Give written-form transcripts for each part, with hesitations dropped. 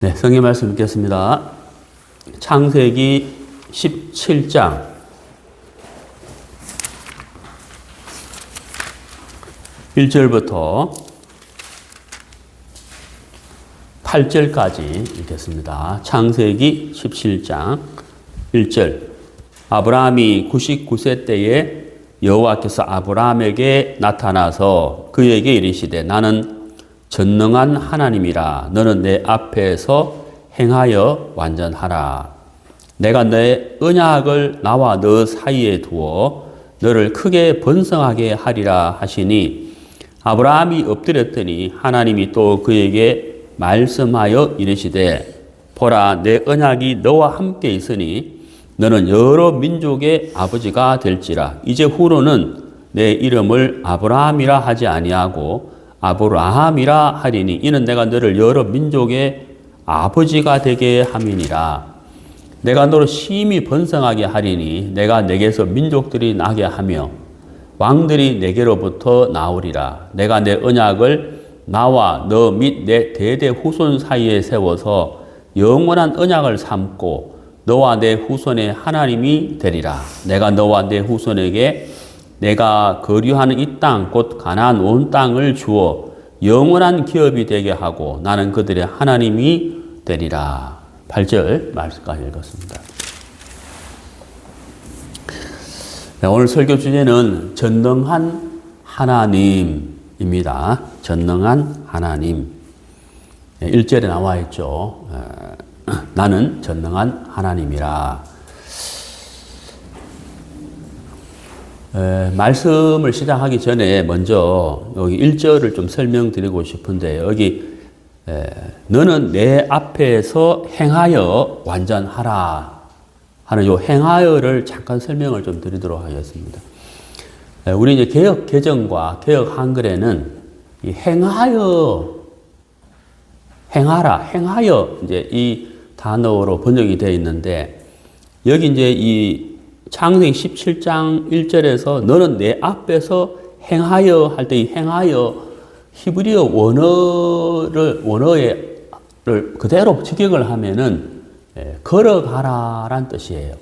네, 성경 말씀 읽겠습니다. 창세기 17장 1절부터 8절까지 읽겠습니다. 창세기 17장 1절. 아브라함이 99세 때에 여호와께서 아브라함에게 나타나서 그에게 이르시되 나는 전능한 하나님이라. 너는 내 앞에서 행하여 완전하라. 내가 내 언약을 나와 너 사이에 두어 너를 크게 번성하게 하리라 하시니 아브라함이 엎드렸더니 하나님이 또 그에게 말씀하여 이르시되 보라 내 언약이 너와 함께 있으니 너는 여러 민족의 아버지가 될지라. 이제 후로는 내 이름을 아브라함이라 하지 아니하고 아브라함이라 하리니 이는 내가 너를 여러 민족의 아버지가 되게 함이니라. 내가 너를 심히 번성하게 하리니 내가 내게서 민족들이 나게 하며 왕들이 내게로부터 나오리라. 내가 내 언약을 나와 너 및 내 대대 후손 사이에 세워서 영원한 언약을 삼고 너와 내 후손의 하나님이 되리라. 내가 너와 내 후손에게 내가 거류하는 이 땅 곧 가나안 온 땅을 주어 영원한 기업이 되게 하고 나는 그들의 하나님이 되리라. 8절 말씀까지 읽었습니다. 네, 오늘 설교 주제는 전능한 하나님입니다. 전능한 하나님. 1절에 나와 있죠. 나는 전능한 하나님이라. 말씀을 시작하기 전에 먼저 여기 1절을 좀 설명드리고 싶은데 여기 너는 내 앞에서 행하여 완전하라 하는 요 행하여를 잠깐 설명을 좀 드리도록 하겠습니다. 우리 이제 개역 개정과 개역 한글에는 이 행하여, 행하라, 행하여 이제 이 단어로 번역이 되어 있는데 여기 이제 이 창세기 17장 1절에서 너는 내 앞에서 행하여 할 때 이 행하여 히브리어 원어를 그대로 직역을 하면은 걸어가라란 뜻이에요.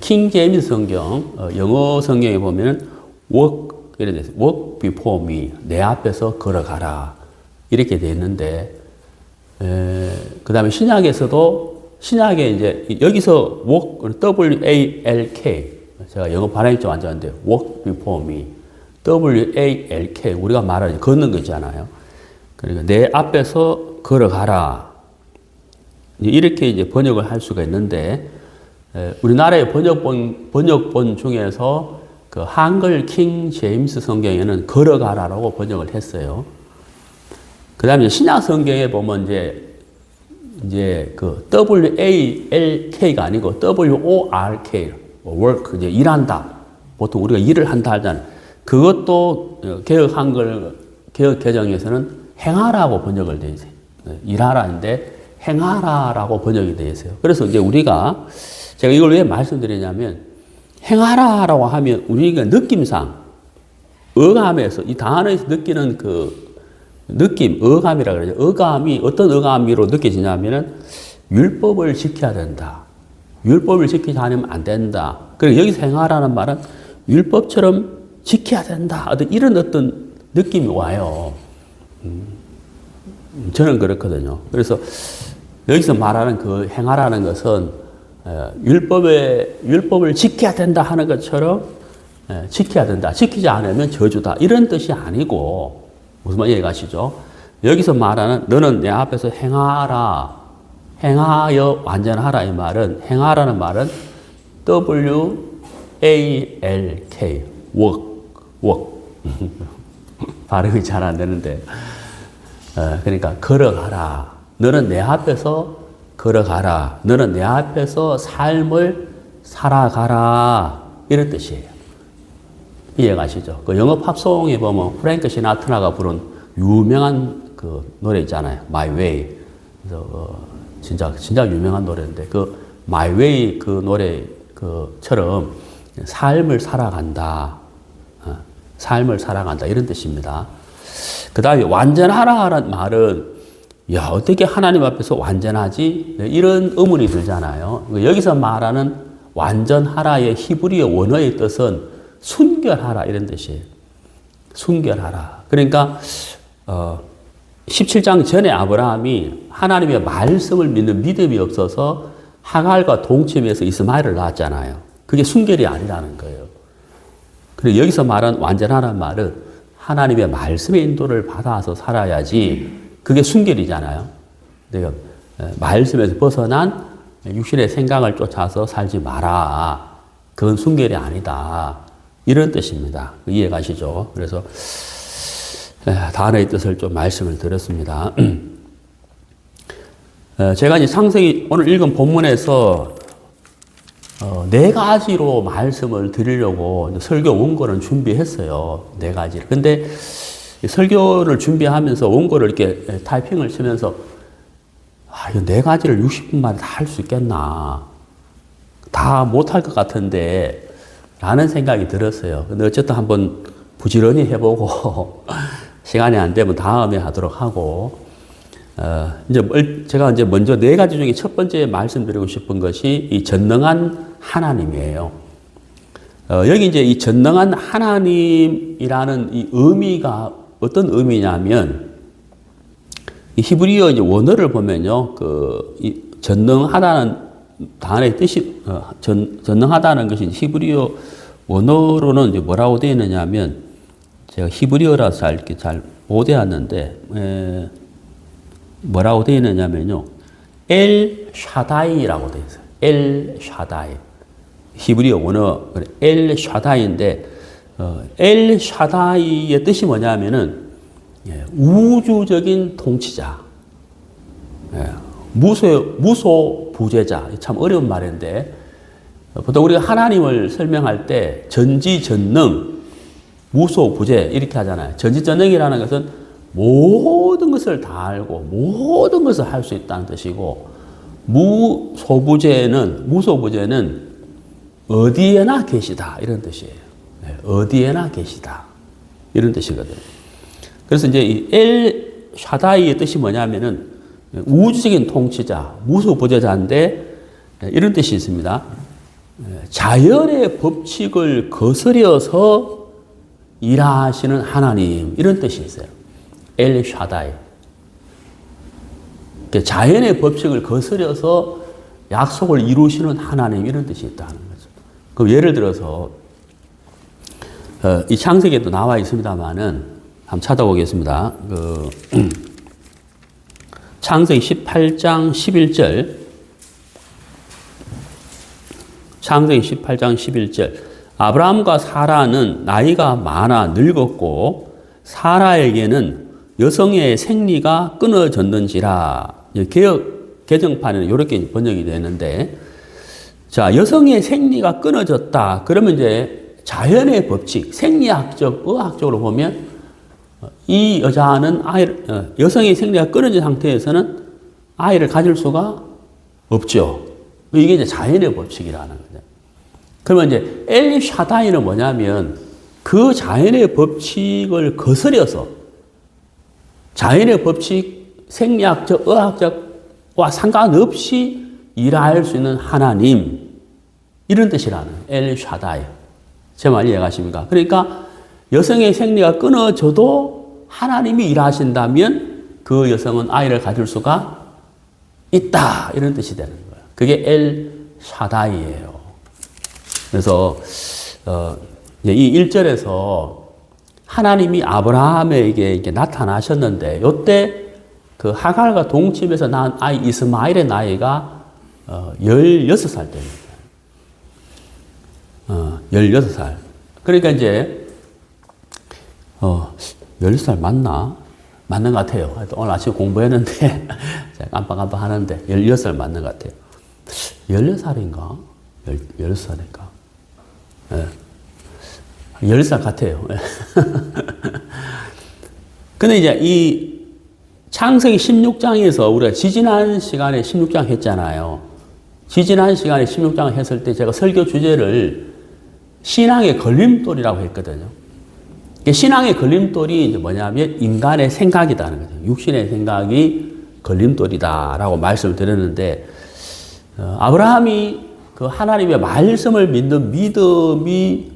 킹 제임스 성경, 영어 성경에 보면은 walk 이렇게 돼 있어요. walk before me. 내 앞에서 걸어가라. 이렇게 돼 있는데 그 다음에 신약에 이제 여기서 walk, W-A-L-K. 제가 영어 발음이 좀 안 좋은데 walk before me. W-A-L-K. 우리가 말하는 걷는 거 있잖아요. 그러니까 내 앞에서 걸어가라. 이렇게 이제 번역을 할 수가 있는데 우리나라의 번역본 중에서 그 한글 킹 제임스 성경에는 걸어가라라고 번역을 했어요. 그 다음에 신약 성경에 보면 이제 그 W-A-L-K가 아니고 W-O-R-K, work, 이제 일한다. 보통 우리가 일을 한다 하잖아요. 그것도 개역 한글, 개역 개정에서는 행하라고 번역을 되어 있어요. 일하라인데 행하라라고 번역이 되어 있어요. 그래서 이제 제가 이걸 왜 말씀드리냐면 행하라라고 하면 우리가 느낌상, 어감에서, 이 단어에서 느끼는 그 느낌, 어감이라 그러죠. 어감이 어떤 어감으로 느껴지냐면은 율법을 지켜야 된다. 율법을 지키지 않으면 안 된다. 그리고 여기서 행하라는 말은 율법처럼 지켜야 된다. 이런 어떤 느낌이 와요. 저는 그렇거든요. 그래서 여기서 말하는 그 행하라는 것은 율법을 지켜야 된다 하는 것처럼 지켜야 된다. 지키지 않으면 저주다. 이런 뜻이 아니고 무슨 말 이해가시죠? 여기서 말하는 너는 내 앞에서 행하라, 행하여 완전하라 이 말은 행하라는 말은 W-A-L-K, work. 발음이 잘 안 되는데 그러니까 걸어가라. 너는 내 앞에서 걸어가라. 너는 내 앞에서 삶을 살아가라. 이런 뜻이에요. 이해가시죠? 그 영어 팝송에 보면 프랭크 시나트라가 부른 유명한 그 노래 있잖아요. My Way. 그래서 진짜 유명한 노래인데 그 My Way 그 노래 그처럼 삶을 살아간다. 삶을 살아간다. 이런 뜻입니다. 그 다음에 완전하라는 말은 야, 어떻게 하나님 앞에서 완전하지? 이런 의문이 들잖아요. 여기서 말하는 완전하라의 히브리어 원어의 뜻은 순결하라 이런 뜻이에요. 순결하라. 그러니까 17장 전에 아브라함이 하나님의 말씀을 믿는 믿음이 없어서 하갈과 동침해서 이스마엘을 낳았잖아요. 그게 순결이 아니라는 거예요. 그리고 여기서 말한 완전하라는 말은 하나님의 말씀의 인도를 받아서 살아야지 그게 순결이잖아요. 내가 말씀에서 벗어난 육신의 생각을 쫓아서 살지 마라. 그건 순결이 아니다. 이런 뜻입니다. 이해가시죠? 그래서 단어의 뜻을 좀 말씀을 드렸습니다. 제가 이제 창세기 오늘 읽은 본문에서 4가지로 말씀을 드리려고 설교 원고는 준비했어요. 4가지를. 근데 설교를 준비하면서 원고를 이렇게 타이핑을 치면서 이거 4가지를 60분 만에 다 할 수 있겠나. 다 못할 것 같은데 라는 생각이 들었어요. 근데 어쨌든 한번 부지런히 해보고 시간이 안 되면 다음에 하도록 하고 제가 이제 먼저 4가지 중에 첫 번째 말씀드리고 싶은 것이 이 전능한 하나님이에요. 여기 이제 이 전능한 하나님이라는 이 의미가 어떤 의미냐면 이 히브리어 이제 원어를 보면요, 이 전능하다는 단어의 뜻이 전능하다는 것이 히브리어 원어로는 이제 뭐라고 되어 있느냐면 제가 히브리어라서 이렇게 잘 못 외웠는데 뭐라고 되어 있느냐면요, 엘 샤다이라고 되어 있어요. 엘 샤다이. 히브리어 원어 엘 샤다이인데 엘 샤다이의 뜻이 뭐냐면은 우주적인 통치자, 무소부재자. 참 어려운 말인데 보통 우리가 하나님을 설명할 때 전지전능, 무소부재 이렇게 하잖아요. 전지전능이라는 것은 모든 것을 다 알고 모든 것을 할 수 있다는 뜻이고, 무소부재는 어디에나 계시다 이런 뜻이에요. 어디에나 계시다 이런 뜻이거든요. 그래서 이제 이 엘 샤다이의 뜻이 뭐냐면은 우주적인 통치자, 무소부재자인데 이런 뜻이 있습니다. 자연의 법칙을 거스려서 일하시는 하나님 이런 뜻이 있어요. 엘 샤다이. 자연의 법칙을 거스려서 약속을 이루시는 하나님 이런 뜻이 있다는 거죠. 그럼 예를 들어서 이 창세기에도 나와 있습니다만은 한번 찾아보겠습니다. 창세기 18장 11절. 창세기 18장 11절. 아브라함과 사라는 나이가 많아 늙었고 사라에게는 여성의 생리가 끊어졌는지라. 개정판에는 이렇게 번역이 되는데, 자, 여성의 생리가 끊어졌다. 그러면 이제 자연의 법칙, 생리학적, 의학적으로 보면 이 여자는 여성의 생리가 끊어진 상태에서는 아이를 가질 수가 없죠. 이게 이제 자연의 법칙이라는 거죠. 그러면 이제 엘 샤다이는 뭐냐면 그 자연의 법칙을 거스려서 자연의 법칙, 생리학적, 의학적과 상관없이 일할 수 있는 하나님 이런 뜻이라는 엘 샤다이. 제 말 이해가십니까? 그러니까 여성의 생리가 끊어져도 하나님이 일하신다면 그 여성은 아이를 가질 수가 있다 이런 뜻이 되는 거예요. 그게 엘 샤다이예요. 그래서 이 1절에서 하나님이 아브라함에게 이렇게 나타나셨는데 이때 그 하갈과 동침해서 낳은 아이 이스마엘의 나이가 16살 때입니다. 16살. 그러니까 이제 16살 맞나? 맞는 것 같아요. 오늘 아침 공부했는데 제가 깜빡깜빡 하는데 16살 맞는 것 같아요. 16살인가? 16살인가? 네. 10살 같아요. 근데 이제 이 창세기 16장에서 우리가 지지난 시간에 16장 했잖아요. 지지난 시간에 16장을 했을 때 제가 설교 주제를 신앙의 걸림돌이라고 했거든요. 신앙의 걸림돌이 이제 뭐냐면 인간의 생각이라는 거죠. 육신의 생각이 걸림돌이다라고 말씀을 드렸는데, 아브라함이 그 하나님의 말씀을 믿는 믿음이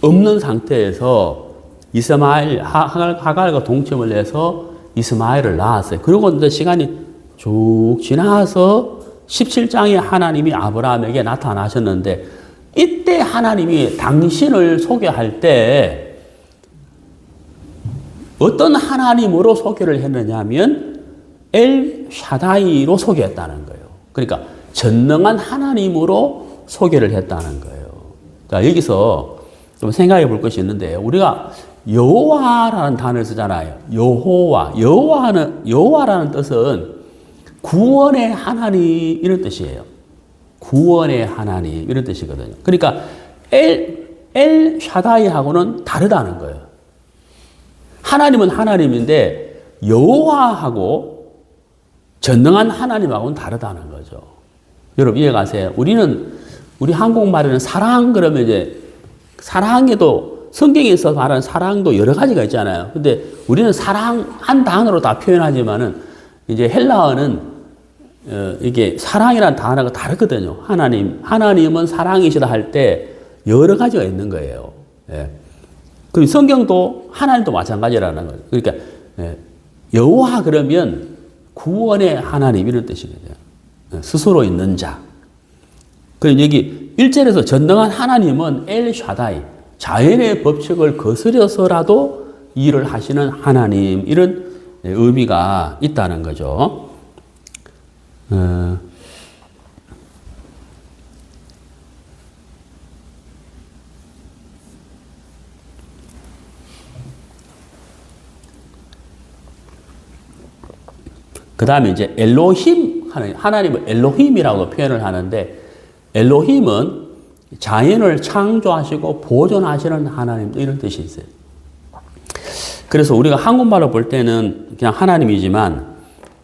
없는 상태에서 이스마엘, 하갈과 동침을 해서 이스마엘을 낳았어요. 그리고 이제 시간이 쭉 지나서 17장에 하나님이 아브라함에게 나타나셨는데, 이때 하나님이 당신을 소개할 때 어떤 하나님으로 소개를 했느냐 하면 엘 샤다이로 소개했다는 거예요. 그러니까 전능한 하나님으로 소개를 했다는 거예요. 그러니까 여기서 좀 생각해 볼 것이 있는데, 우리가 여호와라는 단어를 쓰잖아요. 여호와라는 뜻은 구원의 하나님 이런 뜻이에요. 구원의 하나님 이런 뜻이거든요. 그러니까 엘 샤다이하고는 다르다는 거예요. 하나님은 하나님인데 여호와하고 전능한 하나님하고는 다르다는 거죠. 여러분 이해가세요? 우리 한국말에는 사랑 그러면 이제 사랑에도 성경에서 말하는 사랑도 여러 가지가 있잖아요. 근데 우리는 사랑 한 단어로 다 표현하지만은 이제 헬라어는 이게 사랑이라는 단어가 다르거든요. 하나님은 사랑이시다 할 때 여러 가지가 있는 거예요. 예. 그리고 성경도 하나님도 마찬가지라는 거죠. 그러니까 여호와 그러면 구원의 하나님 이런 뜻이거든요. 스스로 있는 자. 그리고 여기 1절에서 전능한 하나님은 엘 샤다이, 자연의 법칙을 거스려서라도 일을 하시는 하나님 이런 의미가 있다는 거죠. 그 다음에 이제 엘로힘, 하나님은 엘로힘이라고 표현을 하는데, 엘로힘은 자연을 창조하시고 보존하시는 하나님 이런 뜻이 있어요. 그래서 우리가 한국말로 볼 때는 그냥 하나님이지만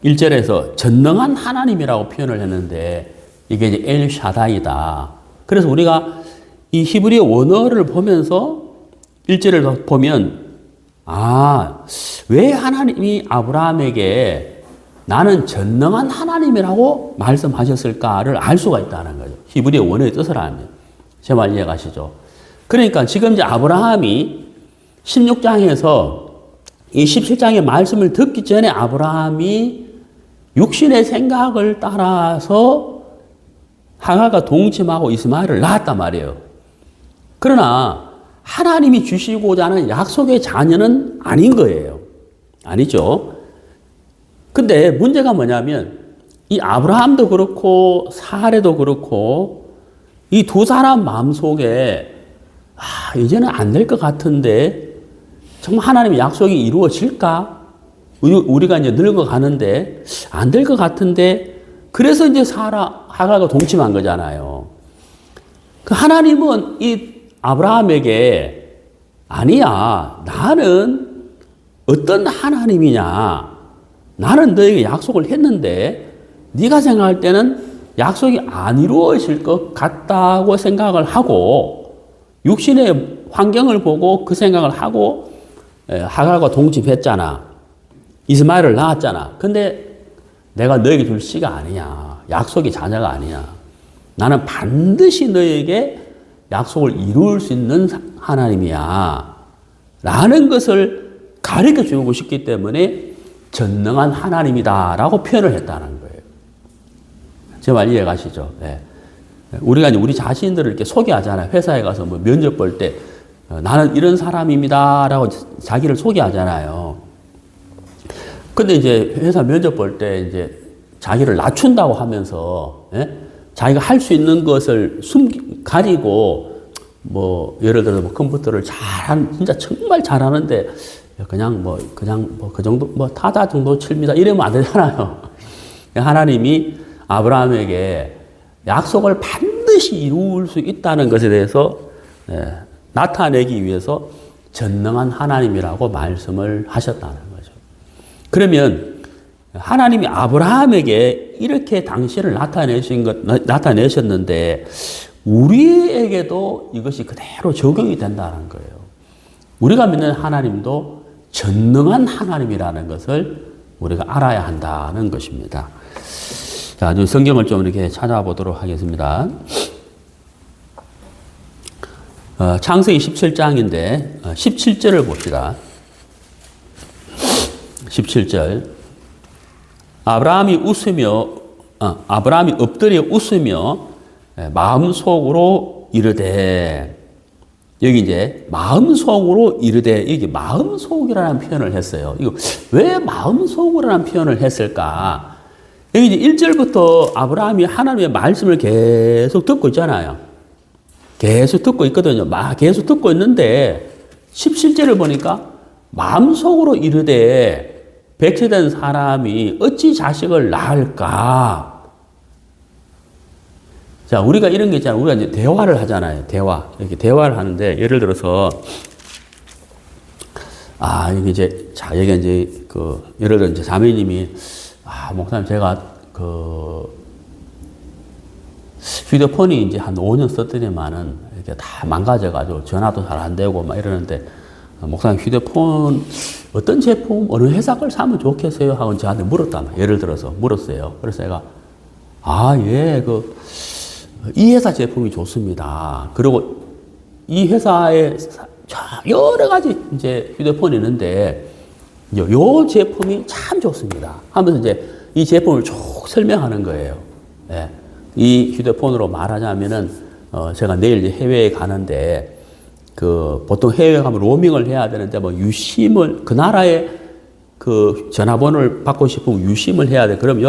1절에서 전능한 하나님이라고 표현을 했는데 이게 이제 엘 샤다이다. 그래서 우리가 이 히브리 원어를 보면서 1절을 보면 왜 하나님이 아브라함에게 나는 전능한 하나님이라고 말씀하셨을까를 알 수가 있다는 거죠. 히브리 원어의 뜻을 알면. 제 말 이해가시죠? 그러니까 지금 이제 아브라함이 16장에서 이 17장의 말씀을 듣기 전에 아브라함이 육신의 생각을 따라서 하갈과 동침하고 이스마엘을 낳았단 말이에요. 그러나 하나님이 주시고자 하는 약속의 자녀는 아닌 거예요. 아니죠. 근데 문제가 뭐냐면 이 아브라함도 그렇고 사레도 그렇고 이 두 사람 마음속에 이제는 안 될 것 같은데 정말 하나님의 약속이 이루어질까? 우리가 이제 늙어가는데 안 될 것 같은데 그래서 이제 하갈과 동침한 거잖아요. 그 하나님은 이 아브라함에게 아니야, 나는 어떤 하나님이냐, 나는 너에게 약속을 했는데 네가 생각할 때는 약속이 안 이루어질 것 같다고 생각을 하고 육신의 환경을 보고 그 생각을 하고 하갈과 동침했잖아. 이스마엘을 낳았잖아. 근데 내가 너에게 줄 씨가 아니냐. 약속이 자녀가 아니냐. 나는 반드시 너에게 약속을 이룰 수 있는 하나님이야. 라는 것을 가르쳐 주고 싶기 때문에 전능한 하나님이다라고 표현을 했다는 거예요. 제 말 이해 가시죠? 네. 우리가 이제 우리 자신들을 이렇게 소개하잖아요. 회사에 가서 뭐 면접 볼 때 나는 이런 사람입니다라고 자기를 소개하잖아요. 근데 이제 회사 면접 볼 때 이제 자기를 낮춘다고 하면서 자기가 할 수 있는 것을 가리고 뭐 예를 들어서 뭐 컴퓨터를 진짜 정말 잘하는데 그냥 그 정도 뭐 타자 정도 칩니다 이러면 안 되잖아요. 하나님이 아브라함에게 약속을 반드시 이룰 수 있다는 것에 대해서 나타내기 위해서 전능한 하나님이라고 말씀을 하셨다는 거죠. 그러면 하나님이 아브라함에게 이렇게 당신을 나타내셨는데 우리에게도 이것이 그대로 적용이 된다는 거예요. 우리가 믿는 하나님도 전능한 하나님이라는 것을 우리가 알아야 한다는 것입니다. 자, 성경을 좀 이렇게 찾아보도록 하겠습니다. 창세기 17장인데 17절을 봅시다. 17절. 아브라함이 엎드려 웃으며 마음속으로 이르되, 여기 이제 마음속으로 이르되, 여기 마음속이라는 표현을 했어요. 이거 왜 마음속으로라는 표현을 했을까? 여기 이제 1절부터 아브라함이 하나님의 말씀을 계속 듣고 있잖아요. 계속 듣고 있거든요. 계속 듣고 있는데 17절을 보니까 마음속으로 이르되 백세된 사람이 어찌 자식을 낳을까? 자, 우리가 이런 게 있잖아요. 우리가 이제 대화를 하잖아요. 이렇게 대화를 하는데, 예를 들어서, 이게 이제, 여기 이제, 예를 들어 이제 자매님이, 목사님, 제가 휴대폰이 이제 한 5년 썼더니만은 이렇게 다 망가져가지고 전화도 잘 안 되고 막 이러는데, 목사님 휴대폰 어떤 제품, 어느 회사 걸 사면 좋겠어요? 하고 저한테 물었단 말이에요. 예를 들어서 물었어요. 그래서 제가, 예, 이 회사 제품이 좋습니다. 그리고 이 회사에 여러 가지 이제 휴대폰이 있는데, 요 제품이 참 좋습니다. 하면서 이제 이 제품을 쭉 설명하는 거예요. 예. 이 휴대폰으로 말하자면은, 제가 내일 해외에 가는데, 보통 해외에 가면 로밍을 해야 되는데, 유심을, 그 나라의 전화번호를 받고 싶으면 유심을 해야 돼. 그럼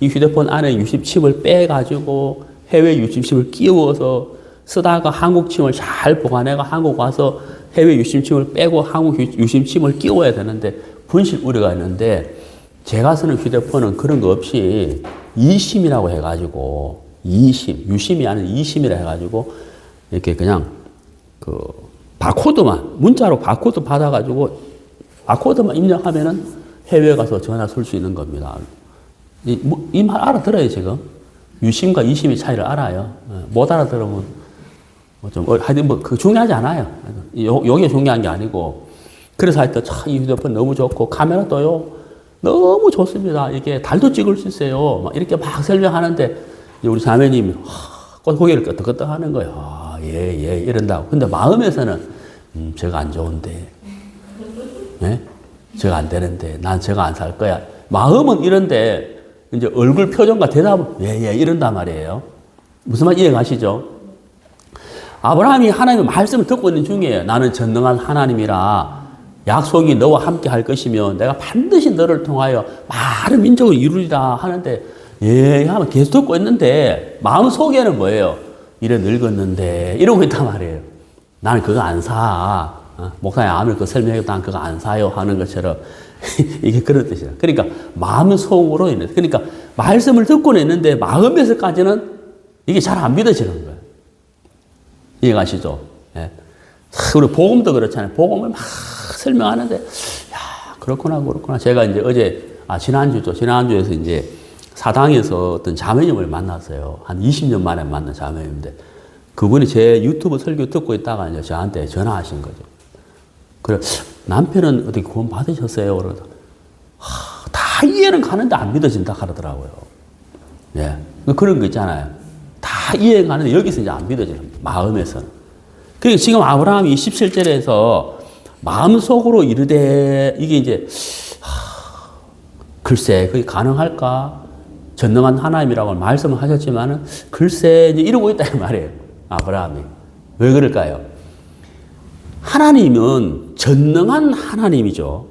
이 휴대폰 안에 유심칩을 빼가지고 해외 유심칩을 끼워서 쓰다가 한국 침을 잘 보관해가 한국 와서 해외 유심칩을 빼고 한국 유심칩을 끼워야 되는데 분실 우려가 있는데, 제가 쓰는 휴대폰은 그런 거 없이 이심이라고 해가지고, 유심이 아닌 이심이라 해가지고, 이렇게 그냥 바코드만, 문자로 바코드 받아가지고, 바코드만 입력하면은 해외에 가서 전화 쓸 수 있는 겁니다. 이 말 알아들어요, 지금? 유심과 이심의 차이를 알아요. 못 알아들으면, 하여튼 중요하지 않아요. 요게 중요한 게 아니고. 그래서 하여튼 이 휴대폰 너무 좋고, 카메라도요, 너무 좋습니다. 이게 달도 찍을 수 있어요. 막 이렇게 막 설명하는데, 우리 자매님이 고개를 끄덕끄덕 하는 거예요. 예, 이런다고. 근데 마음에서는, 제가 안 좋은데, 네? 제가 안 되는데, 난 제가 안 살 거야. 마음은 이런데, 이제 얼굴 표정과 대답은, 예, 이런단 말이에요. 무슨 말 이해가시죠? 아브라함이 하나님의 말씀을 듣고 있는 중이에요. 나는 전능한 하나님이라 약속이 너와 함께 할 것이며 내가 반드시 너를 통하여 많은 민족을 이루리라 하는데, 예, 하면 계속 듣고 있는데, 마음 속에는 뭐예요? 이래 늙었는데, 이러고 있단 말이에요. 나는 그거 안 사. 목사님 아무리 설명해도 난 그거 안 사요. 하는 것처럼. 이게 그런 뜻이에요. 그러니까, 마음 속으로 있는, 그러니까, 말씀을 듣고는 있는데, 마음에서까지는 이게 잘 안 믿어지는 거예요. 이해가시죠? 예. 우리 복음도 그렇잖아요. 복음을 막 설명하는데, 야, 그렇구나. 제가 이제 지난주죠. 지난주에서 이제 사당에서 어떤 자매님을 만났어요. 한 20년 만에 만난 자매님인데, 그분이 제 유튜브 설교 듣고 있다가 이제 저한테 전화하신 거죠. 그래, 남편은 어떻게 구원 받으셨어요? 그러다, 다 이해는 가는데 안 믿어진다 하더라고요. 예. 그런 거 있잖아요. 다 이해가 가는데 여기서 이제 안 믿어지는 거예요. 마음에서는. 그러니까 지금 아브라함이 17절에서 마음속으로 이르되, 이게 이제, 글쎄, 그게 가능할까? 전능한 하나님이라고 말씀을 하셨지만은, 글쎄, 이제 이러고 있다, 이 말이에요. 아브라함이. 왜 그럴까요? 하나님은 전능한 하나님이죠.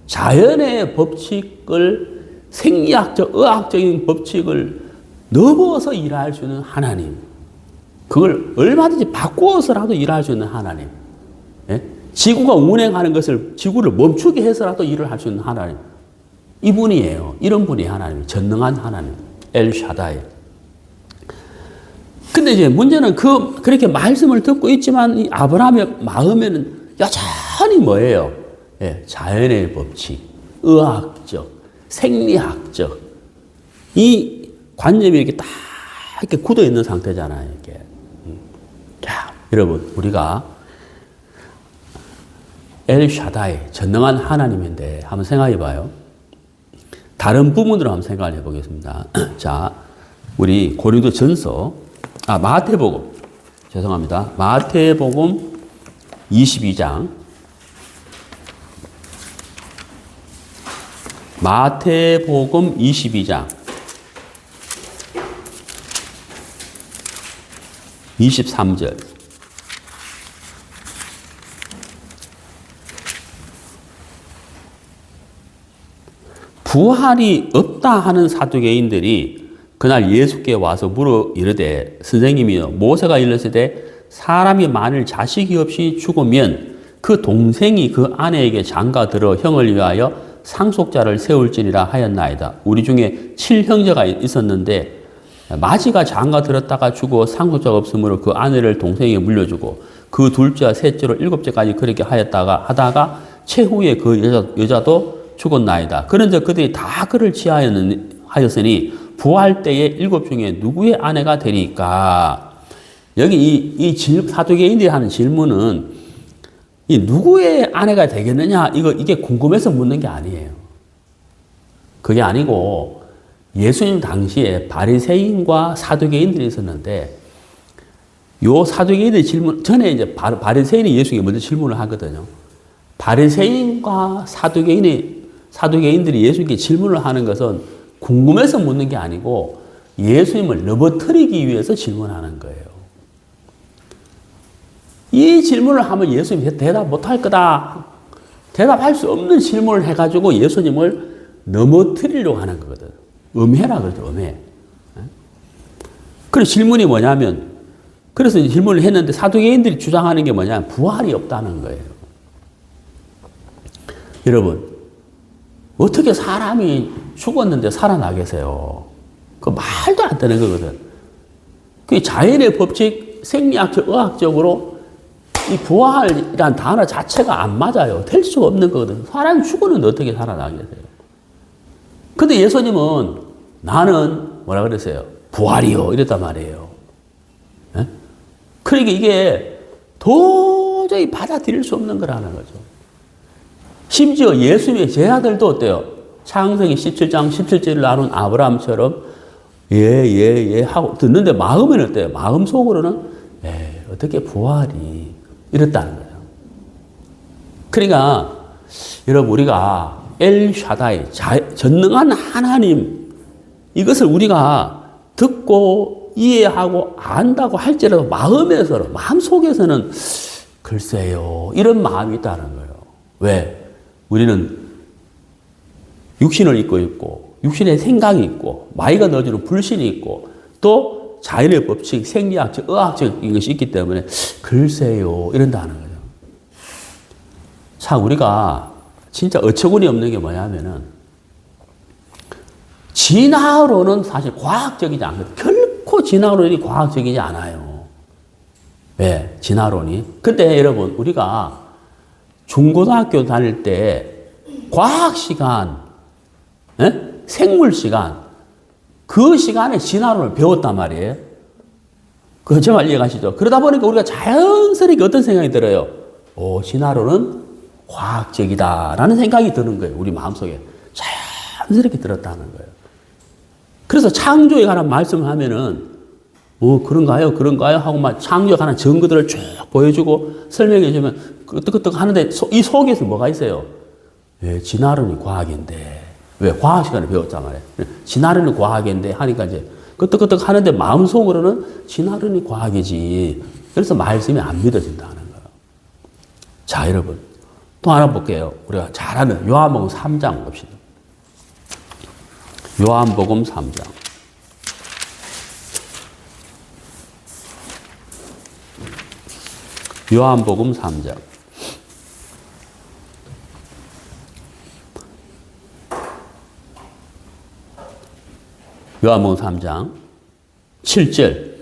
자연의 법칙을, 생리학적, 의학적인 법칙을 넘어서 일할 수 있는 하나님. 그걸 얼마든지 바꾸어서라도 일할 수 있는 하나님. 예? 지구가 운행하는 것을, 지구를 멈추게 해서라도 일을 할 수 있는 하나님. 이분이에요. 이런 분이 하나님. 전능한 하나님. 엘샤다이. 근데 이제 문제는 그렇게 말씀을 듣고 있지만 이 아브라함의 마음에는 여전히 뭐예요? 예, 자연의 법칙, 의학적, 생리학적. 이 관념이 이렇게 딱 이렇게 굳어 있는 상태잖아요. 이렇게. 자, 여러분, 우리가 엘샤다이, 전능한 하나님인데 한번 생각해 봐요. 다른 부분으로 한번 생각을 해보겠습니다. 자, 우리 고린도 전서, 마태복음, 죄송합니다. 마태복음 22장. 마태복음 22장. 23절. 부활이 없다 하는 사두개인들이 그날 예수께 와서 물어 이르되 선생님이여 모세가 일렀으되 사람이 만일 자식이 없이 죽으면 그 동생이 그 아내에게 장가들어 형을 위하여 상속자를 세울지니라 하였나이다. 우리 중에 7형제가 있었는데 마지가 장가들었다가 죽어 상속자가 없으므로 그 아내를 동생에게 물려주고 그 둘째와 셋째로 일곱째까지 그렇게 하다가 최후에 그 여자도 죽었나이다. 그런즉 그들이 다 그를 취하였으니 부활 때에 일곱 중에 누구의 아내가 되리까? 여기 이 사두개인들이 하는 질문은 이 누구의 아내가 되겠느냐? 이게 궁금해서 묻는 게 아니에요. 그게 아니고 예수님 당시에 바리새인과 사두개인들이 있었는데 요 사두개인들의 질문 전에 이제 바리새인이 예수에게 먼저 질문을 하거든요. 바리새인과 사두개인들이 예수님께 질문을 하는 것은 궁금해서 묻는 게 아니고 예수님을 넘어뜨리기 위해서 질문하는 거예요. 이 질문을 하면 예수님이 대답 못할 거다. 대답할 수 없는 질문을 해가지고 예수님을 넘어뜨리려고 하는 거거든. 음해라 그러죠, 음해. 그래서 질문이 뭐냐면, 그래서 질문을 했는데 사두개인들이 주장하는 게 뭐냐면 부활이 없다는 거예요. 여러분, 어떻게 사람이 죽었는데 살아나겠어요? 그 말도 안 되는 거거든. 그 자연의 법칙, 생리학적, 의학적으로 이 부활이란 단어 자체가 안 맞아요. 될 수가 없는 거거든. 사람이 죽었는데 어떻게 살아나겠어요? 근데 예수님은 나는 뭐라 그랬어요? 부활이요. 이랬단 말이에요. 예? 그러니까 이게 도저히 받아들일 수 없는 거라는 거죠. 심지어 예수님의 제자들도 어때요? 창세기 17장 17절을 나눈 아브라함처럼 예 하고 듣는데 마음에는 어때요? 마음속으로는 어떻게 부활이 이랬다는 거예요. 그러니까 여러분 우리가 엘샤다이 전능한 하나님 이것을 우리가 듣고 이해하고 안다고 할지라도 마음속에서는 글쎄요 이런 마음이 있다는 거예요. 왜? 우리는 육신을 입고 있고 육신의 생각이 있고 마이가 넣어주는 불신이 있고 또 자연의 법칙, 생리학적, 의학적인 것이 있기 때문에 글쎄요 이런다는 거죠. 참 우리가 진짜 어처구니 없는 게 뭐냐면은 진화론은 사실 과학적이지 않거든요. 결코 진화론이 과학적이지 않아요. 왜? 진화론이. 근데 여러분 우리가 중고등학교 다닐 때 과학 시간, 생물 시간, 그 시간에 진화론을 배웠단 말이에요. 그 제 말 이해가시죠? 그러다 보니까 우리가 자연스럽게 어떤 생각이 들어요? 진화론은 과학적이다라는 생각이 드는 거예요. 우리 마음속에. 자연스럽게 들었다는 거예요. 그래서 창조에 관한 말씀을 하면은 그런가요? 하고 막 창조에 관한 증거들을 쭉 보여주고 설명해 주면 끄떡끄떡 하는데 이 속에서 뭐가 있어요? 진화론이 과학인데. 왜? 과학 시간에 배웠단 말이에요. 진화론이 과학인데 하니까 이제 끄떡끄떡 하는데 마음속으로는 진화론이 과학이지. 그래서 말씀이 안 믿어진다는 거예요. 자, 여러분. 또 하나 볼게요. 우리가 잘 아는 요한복음 3장 봅시다. 요한복음 3장. 요한복음 3장. 요한복음 3장 7절.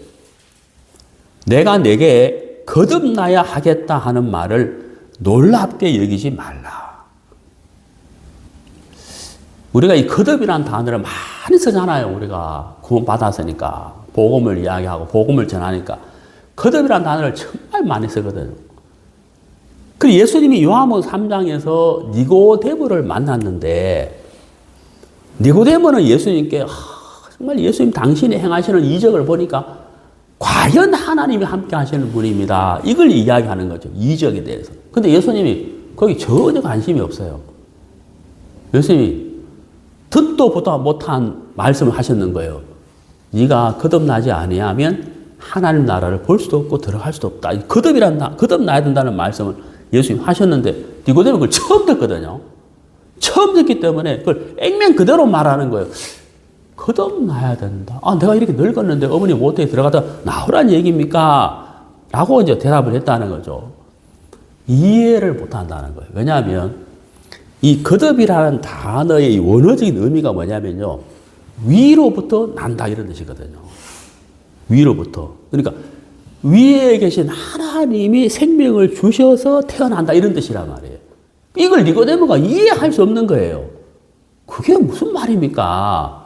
내가 내게 거듭나야 하겠다 하는 말을 놀랍게 여기지 말라. 우리가 이 거듭이라는 단어를 많이 쓰잖아요. 우리가 구원 받았으니까 복음을 이야기하고 복음을 전하니까 거듭이라는 단어를 정말 많이 쓰거든요. 그리고 예수님이 요한복음 3장에서 니고데모를 만났는데 니고데모는 예수님께 정말 예수님 당신이 행하시는 이적을 보니까 과연 하나님이 함께 하시는 분입니다. 이걸 이야기하는 거죠. 이적에 대해서. 근데 예수님이 거기 전혀 관심이 없어요. 예수님이 듣도 보도 못한 말씀을 하셨는 거예요. 네가 거듭나지 아니하면 하나님 나라를 볼 수도 없고 들어갈 수도 없다. 거듭나야 된다는 말씀을 예수님이 하셨는데 니고데모는 그걸 처음 듣거든요. 처음 듣기 때문에 그걸 액면 그대로 말하는 거예요. 거듭나야 된다. 내가 이렇게 늙었는데 어머니 모태에 들어가다 나오란 얘기입니까? 라고 이제 대답을 했다는 거죠. 이해를 못 한다는 거예요. 왜냐하면 이 거듭이라는 단어의 원어적인 의미가 뭐냐면요. 위로부터 난다 이런 뜻이거든요. 위로부터. 그러니까 위에 계신 하나님이 생명을 주셔서 태어난다 이런 뜻이란 말이에요. 이걸 니고데모가 이해할 수 없는 거예요. 그게 무슨 말입니까?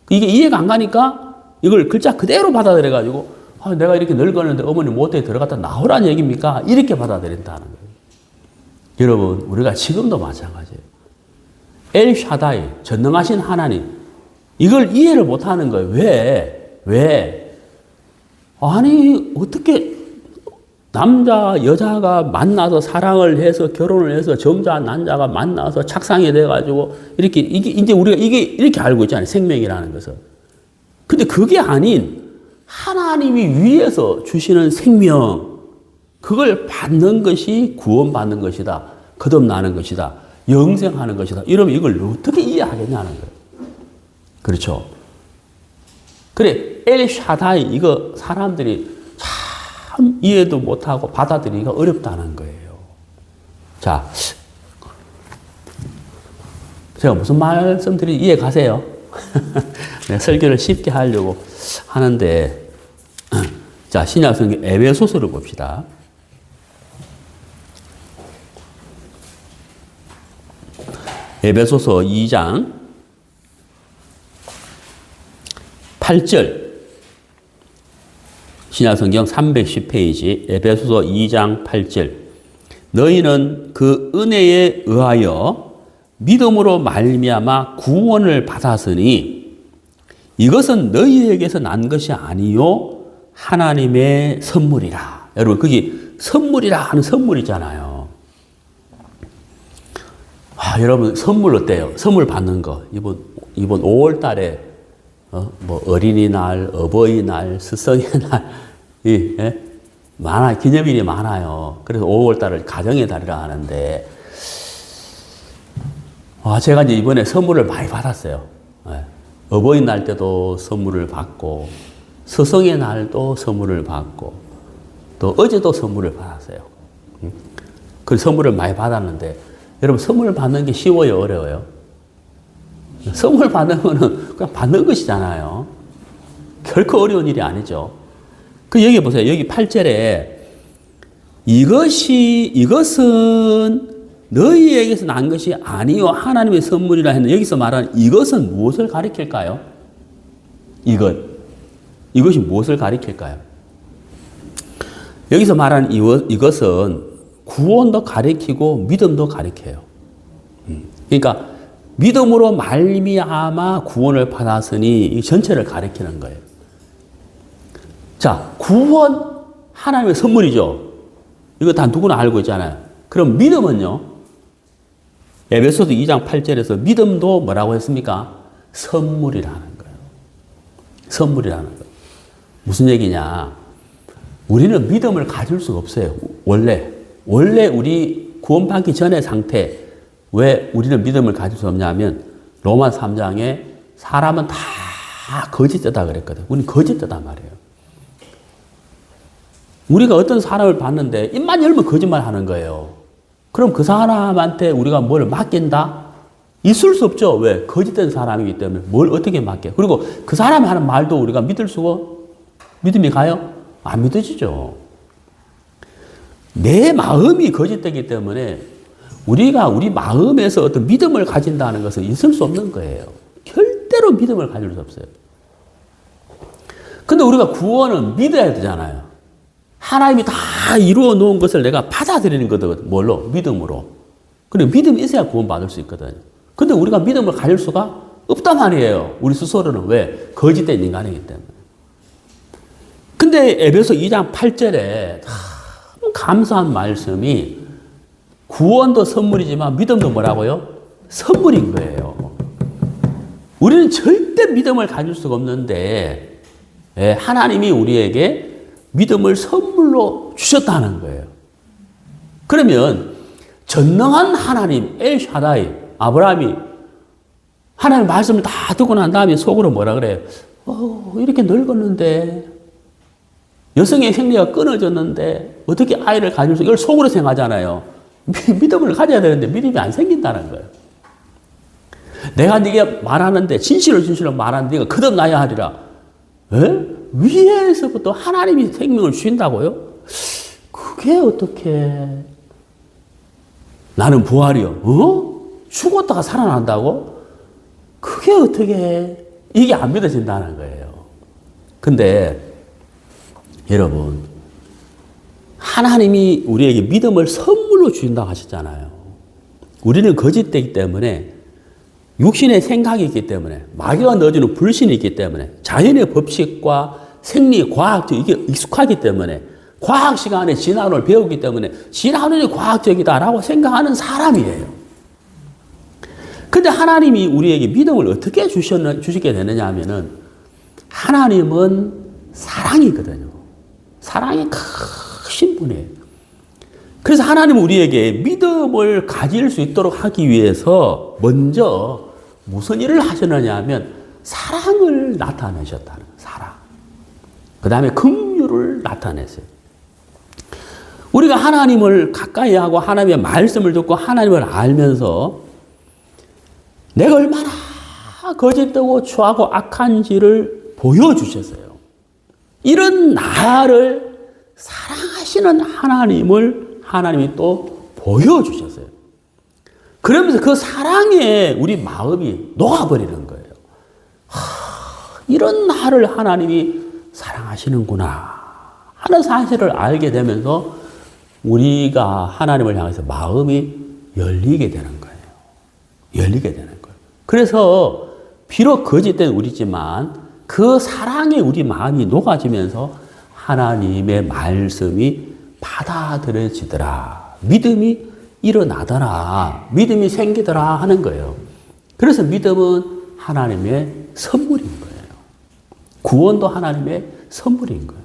이게 이해가 안 가니까 이걸 글자 그대로 받아들여가지고 내가 이렇게 늙었는데 어머니 모태에 들어갔다 나오란 얘기입니까? 이렇게 받아들인다는 거예요. 여러분 우리가 지금도 마찬가지예요. 엘샤다이 전능하신 하나님 이걸 이해를 못하는 거예요. 왜? 아니 어떻게 남자 여자가 만나서 사랑을 해서 결혼을 해서 정자 난자가 만나서 착상이 돼가지고 이렇게 이제 우리가 이렇게 알고 있잖아요. 생명이라는 것을. 근데 그게 아닌 하나님이 위에서 주시는 생명 그걸 받는 것이 구원받는 것이다. 거듭나는 것이다. 영생하는 것이다. 이러면 이걸 어떻게 이해하겠냐는 거예요. 그렇죠. 그래 엘샤다이 이거 사람들이 참 이해도 못하고 받아들이기가 어렵다는 거예요. 자, 제가 무슨 말씀드리는지 이해 가세요? 네, 설교를 쉽게 하려고 하는데 자, 신약성경 에베소서를 봅시다. 에베소서 2장 8절 신약성경 310페이지 에베소서 2장 8절 너희는 그 은혜에 의하여 믿음으로 말미암아 구원을 받았으니 이것은 너희에게서 난 것이 아니요 하나님의 선물이라. 여러분 거기 선물이라 하는 선물이잖아요. 여러분 선물 어때요? 선물 받는 거 이번 5월 달에 뭐 어린이날, 어버이날, 스승의 날, 기념일이 많아요. 그래서 5월 달을 가정의 달이라 하는데, 제가 이제 이번에 선물을 많이 받았어요. 어버이날 때도 선물을 받고, 스승의 날도 선물을 받고, 또 어제도 선물을 받았어요. 그 선물을 많이 받았는데, 여러분 선물을 받는 게 쉬워요, 어려워요? 선물 받는 거는 그냥 받는 것이잖아요. 결코 어려운 일이 아니죠. 여기 보세요. 여기 8절에 이것은 너희에게서 난 것이 아니요 하나님의 선물이라 했는데 여기서 말하는 이것은 무엇을 가리킬까요? 이것이 무엇을 가리킬까요? 여기서 말하는 이것은 구원도 가리키고 믿음도 가리켜요. 그러니까 믿음으로 말미암아 구원을 받았으니 이 전체를 가리키는 거예요. 자, 구원 하나님의 선물이죠. 이거 다 누구나 알고 있잖아요. 그럼 믿음은요? 에베소서 2장 8절에서 믿음도 뭐라고 했습니까? 선물이라는 거예요. 선물이라는 거예요. 무슨 얘기냐? 우리는 믿음을 가질 수가 없어요. 원래 우리 구원받기 전의 상태. 왜 우리는 믿음을 가질 수 없냐면 로마 3장에 사람은 다 거짓되다 그랬거든. 우리는 거짓되단 말이에요. 우리가 어떤 사람을 봤는데 입만 열면 거짓말 하는 거예요. 그럼 그 사람한테 우리가 뭘 맡긴다? 있을 수 없죠. 왜? 거짓된 사람이기 때문에 뭘 어떻게 맡겨? 그리고 그 사람이 하는 말도 우리가 믿을 수가 믿음이 가요? 안 믿어지죠. 내 마음이 거짓되기 때문에 우리가 우리 마음에서 어떤 믿음을 가진다는 것은 있을 수 없는 거예요. 절대로 믿음을 가질 수 없어요. 근데 우리가 구원은 믿어야 되잖아요. 하나님이 다 이루어 놓은 것을 내가 받아들이는 거거든. 뭘로? 믿음으로. 그리고 믿음이 있어야 구원받을 수 있거든요. 근데 우리가 믿음을 가질 수가 없단 말이에요. 우리 스스로는. 왜? 거짓된 인간이기 때문에. 근데 에베소 2장 8절에 참 감사한 말씀이 구원도 선물이지만 믿음도 뭐라고요? 선물인 거예요. 우리는 절대 믿음을 가질 수가 없는데 하나님이 우리에게 믿음을 선물로 주셨다는 거예요. 그러면 전능한 하나님 엘샤다이 아브라함이 하나님의 말씀을 다 듣고 난 다음에 속으로 뭐라 그래요? 이렇게 늙었는데 여성의 생리가 끊어졌는데 어떻게 아이를 가질 수, 이걸 속으로 생각하잖아요. 믿음을 가져야 되는데 믿음이 안 생긴다는 거예요. 내가 네게 말하는데 진실로 말하는데 네가 거듭나야 하리라. 위에서부터 하나님이 생명을 주신다고요? 그게 어떻게 나는 부활이요? 죽었다가 살아난다고? 그게 어떻게 이게 안 믿어진다는 거예요. 근데 여러분 하나님이 우리에게 믿음을 선물로 주신다고 하셨잖아요. 우리는 거짓되기 때문에 육신의 생각이 있기 때문에 마귀가 넣어주는 불신이 있기 때문에 자연의 법칙과 생리, 과학적 이게 익숙하기 때문에 과학 시간에 진화론을 배우기 때문에 진화론이 과학적이다라고 생각하는 사람이에요. 근데 하나님이 우리에게 믿음을 어떻게 주시게 되느냐 하면은 하나님은 사랑이거든요. 사랑이 크신 분이에요. 그래서 하나님은 우리에게 믿음을 가질 수 있도록 하기 위해서 먼저 무슨 일을 하셨느냐 하면 사랑을 나타내셨다는 거예요. 사랑. 그 다음에 긍휼을 나타냈어요. 우리가 하나님을 가까이 하고 하나님의 말씀을 듣고 하나님을 알면서 내가 얼마나 거짓되고 추하고 악한지를 보여주셨어요. 이런 나를 사랑하시는 하나님이 또 보여주셨어요. 그러면서 그 사랑에 우리 마음이 녹아버리는 거예요. 이런 나를 하나님이 사랑하시는구나 하는 사실을 알게 되면서 우리가 하나님을 향해서 마음이 열리게 되는 거예요. 열리게 되는 거예요. 그래서 비록 거짓된 우리지만 그 사랑에 우리 마음이 녹아지면서 하나님의 말씀이 받아들여지더라. 믿음이 일어나더라. 믿음이 생기더라 하는 거예요. 그래서 믿음은 하나님의 선물인 거예요. 구원도 하나님의 선물인 거예요.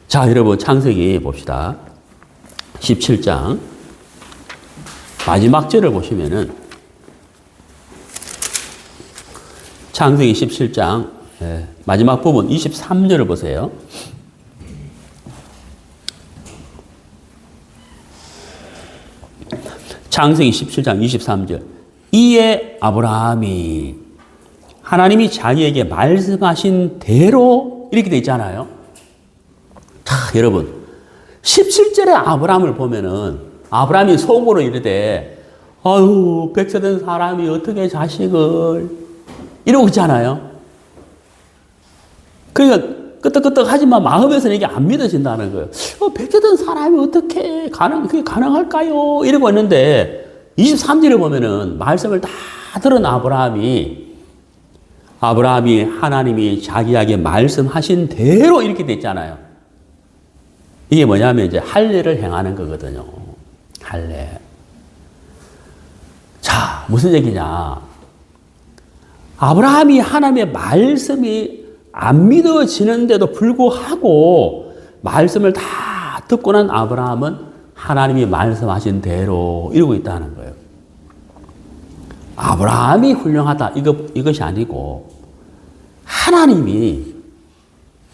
자, 여러분 창세기 봅시다. 17장 마지막 절을 보시면은 창세기 17장 마지막 부분 23절을 보세요. 창세기 17장 23절. 이에 아브라함이 하나님이 자기에게 말씀하신 대로 이렇게 돼 있잖아요. 자, 여러분 17절에 아브라함을 보면은 아브라함이 속으로 이르되 아유 백세된 사람이 어떻게 자식을 이러고 있잖아요. 그러니까 끄떡끄떡하지만 마음에서는 이게 안 믿어진다는 거예요. 백세된 사람이 어떻게 그게 가능할까요? 이러고 있는데 23절에 보면은 말씀을 다 들은 아브라함이 하나님이 자기에게 말씀하신 대로 이렇게 됐잖아요. 이게 뭐냐면 이제 할례를 행하는 거거든요. 할례. 자, 무슨 얘기냐? 아브라함이 하나님의 말씀이 안 믿어지는데도 불구하고 말씀을 다 듣고 난 아브라함은 하나님이 말씀하신 대로 이러고 있다는 거예요. 아브라함이 훌륭하다 이것이 아니고 하나님이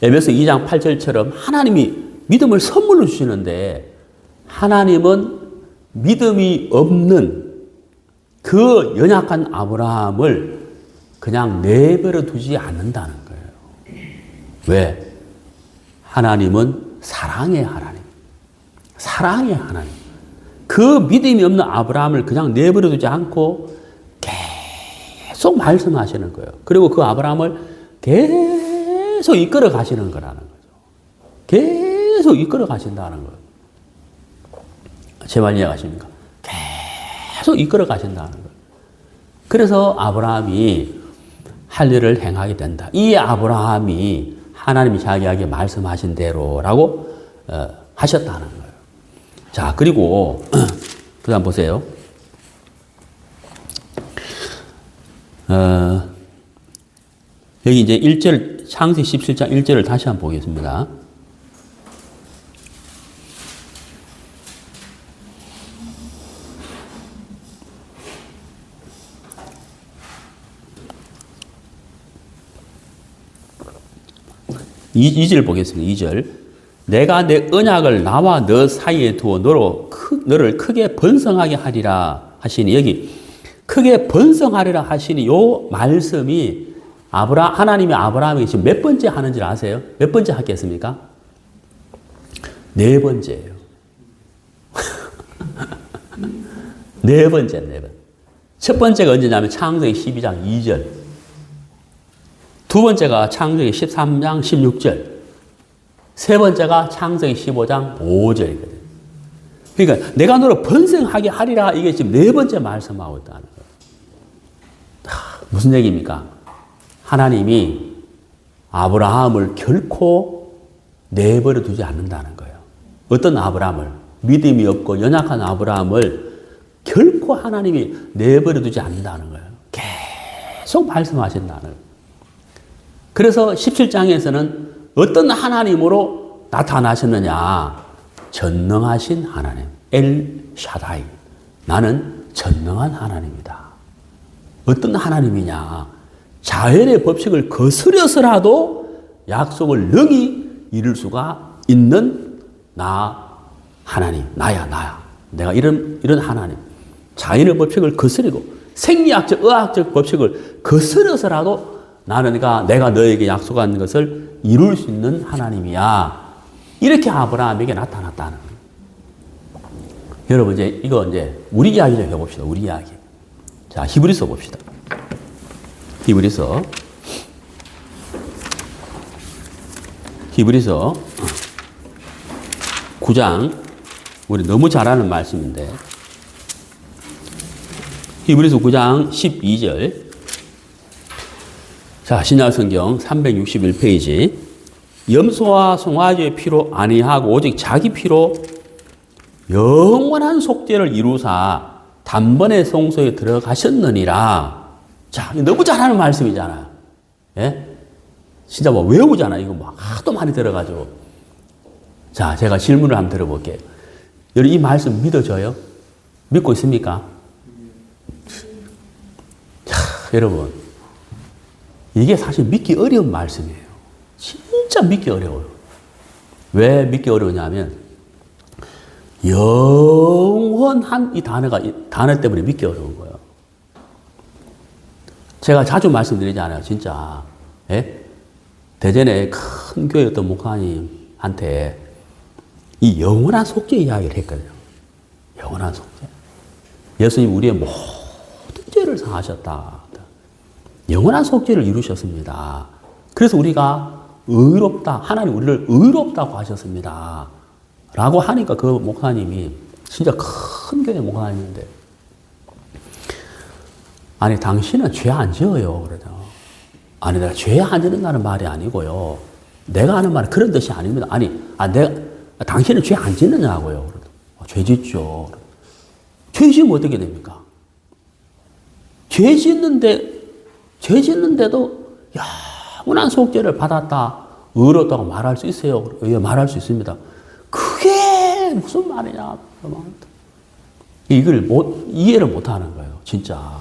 에베소 2장 8절처럼 하나님이 믿음을 선물로 주시는데 하나님은 믿음이 없는 그 연약한 아브라함을 그냥 내버려 두지 않는다는 거예요. 왜? 하나님은 사랑의 하나님. 사랑의 하나님. 그 믿음이 없는 아브라함을 그냥 내버려 두지 않고 계속 말씀하시는 거예요. 그리고 그 아브라함을 계속 이끌어 가시는 거라는 거죠. 계속 이끌어 가신다는 거예요. 제 말 이해가십니까? 계속 이끌어 가신다는 거예요. 그래서 아브라함이 할 일을 행하게 된다. 이 아브라함이 하나님이 자기에게 말씀하신 대로라고 하셨다는 거예요. 자, 그리고 그 다음 보세요. 여기 이제 1절, 창세기 17장 1절을 다시 한번 보겠습니다. 이 절 보겠습니다. 2절. 내가 내 언약을 나와 너 사이에 두어 너를 크게 번성하게 하리라 하시니, 여기 크게 번성하리라 하시니 요 말씀이 하나님이 아브라함에게 지금 몇 번째 하는지 아세요? 몇 번째 하겠습니까? 네 번째예요. 네 번째. 첫 번째가 언제냐면 창세기 12장 2절. 두 번째가 창세기 13장 16절. 세 번째가 창세기 15장 5절이거든요. 그러니까 내가 너를 번성하게 하리라, 이게 지금 네 번째 말씀하고 있다는 거예요. 무슨 얘기입니까? 하나님이 아브라함을 결코 내버려 두지 않는다는 거예요. 어떤 아브라함을, 믿음이 없고 연약한 아브라함을 결코 하나님이 내버려 두지 않는다는 거예요. 계속 말씀하신다는 거예요. 그래서 17장에서는 어떤 하나님으로 나타나셨느냐? 전능하신 하나님, 엘 샤다이. 나는 전능한 하나님이다. 어떤 하나님이냐? 자연의 법칙을 거스려서라도 약속을 능히 이룰 수가 있는 하나님, 나야. 내가 이런 하나님. 자연의 법칙을 거스리고 생리학적, 의학적 법칙을 거스려서라도 내가 너에게 약속한 것을 이룰 수 있는 하나님이야. 이렇게 아브라함에게 나타났다는 거예요. 여러분, 이거 우리 이야기 좀 해봅시다. 우리 이야기. 자, 히브리서 봅시다. 히브리서 9장, 우리 너무 잘 아는 말씀인데, 히브리서 9장 12절. 자, 신약성경 361페이지. 염소와 송아지의 피로 아니하고 오직 자기 피로 영원한 속죄를 이루사 단번에 성소에 들어가셨느니라. 자, 너무 잘하는 말씀이잖아요. 예? 진짜 외우잖아. 이거 하도 많이 들어가지고. 자, 제가 질문을 한번 들어볼게요. 여러분, 이 말씀 믿어져요? 믿고 있습니까? 자, 여러분, 이게 사실 믿기 어려운 말씀이에요. 진짜 믿기 어려워요. 왜 믿기 어려우냐면, 영원한 이 단어 때문에 믿기 어려운 거예요. 제가 자주 말씀드리잖아요, 진짜. 예? 대전에 큰 교회 어떤 목사님한테 이 영원한 속죄 이야기를 했거든요. 영원한 속죄. 예수님 우리의 모든 죄를 사하셨다. 영원한 속죄를 이루셨습니다. 그래서 우리가 의롭다. 하나님 우리를 의롭다고 하셨습니다. 라고 하니까 그 목사님이 진짜 큰 교회 목사님인데, 아니, 당신은 죄 안 지어요. 그러죠. 아니, 내가 죄 안 지는다는 말이 아니고요. 내가 하는 말은 그런 뜻이 아닙니다. 당신은 죄 안 짓느냐고요. 죄 짓죠. 죄 지으면 어떻게 됩니까? 죄 짓는데도 영원한 속죄를 받았다, 의롭다고 말할 수 있어요? 예, 말할 수 있습니다. 그게 무슨 말이냐? 이걸 이해를 못 하는 거예요, 진짜.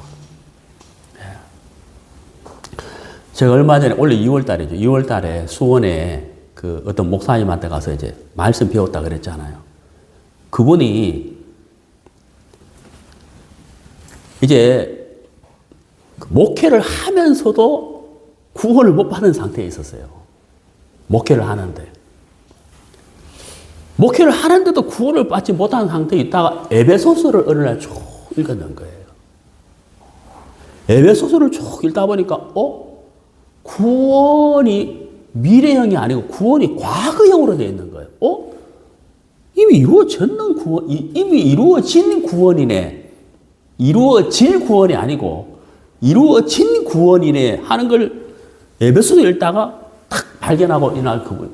제가 얼마 전에, 원래 2월달이죠. 2월달에 수원에 그 어떤 목사님한테 가서 이제 말씀 배웠다 그랬잖아요. 그분이 이제 목회를 하면서도 구원을 못 받은 상태에 있었어요. 목회를 하는데. 목회를 하는데도 구원을 받지 못한 상태에 있다가 에베소서를 어느 날 쭉 읽었는 거예요. 에베소서를 쭉 읽다 보니까, 구원이 미래형이 아니고 구원이 과거형으로 되어 있는 거예요. 이미 이루어진 구원이네. 이루어질 구원이 아니고 이루어진 구원이네 하는 걸 에베소서 읽다가 딱 발견하고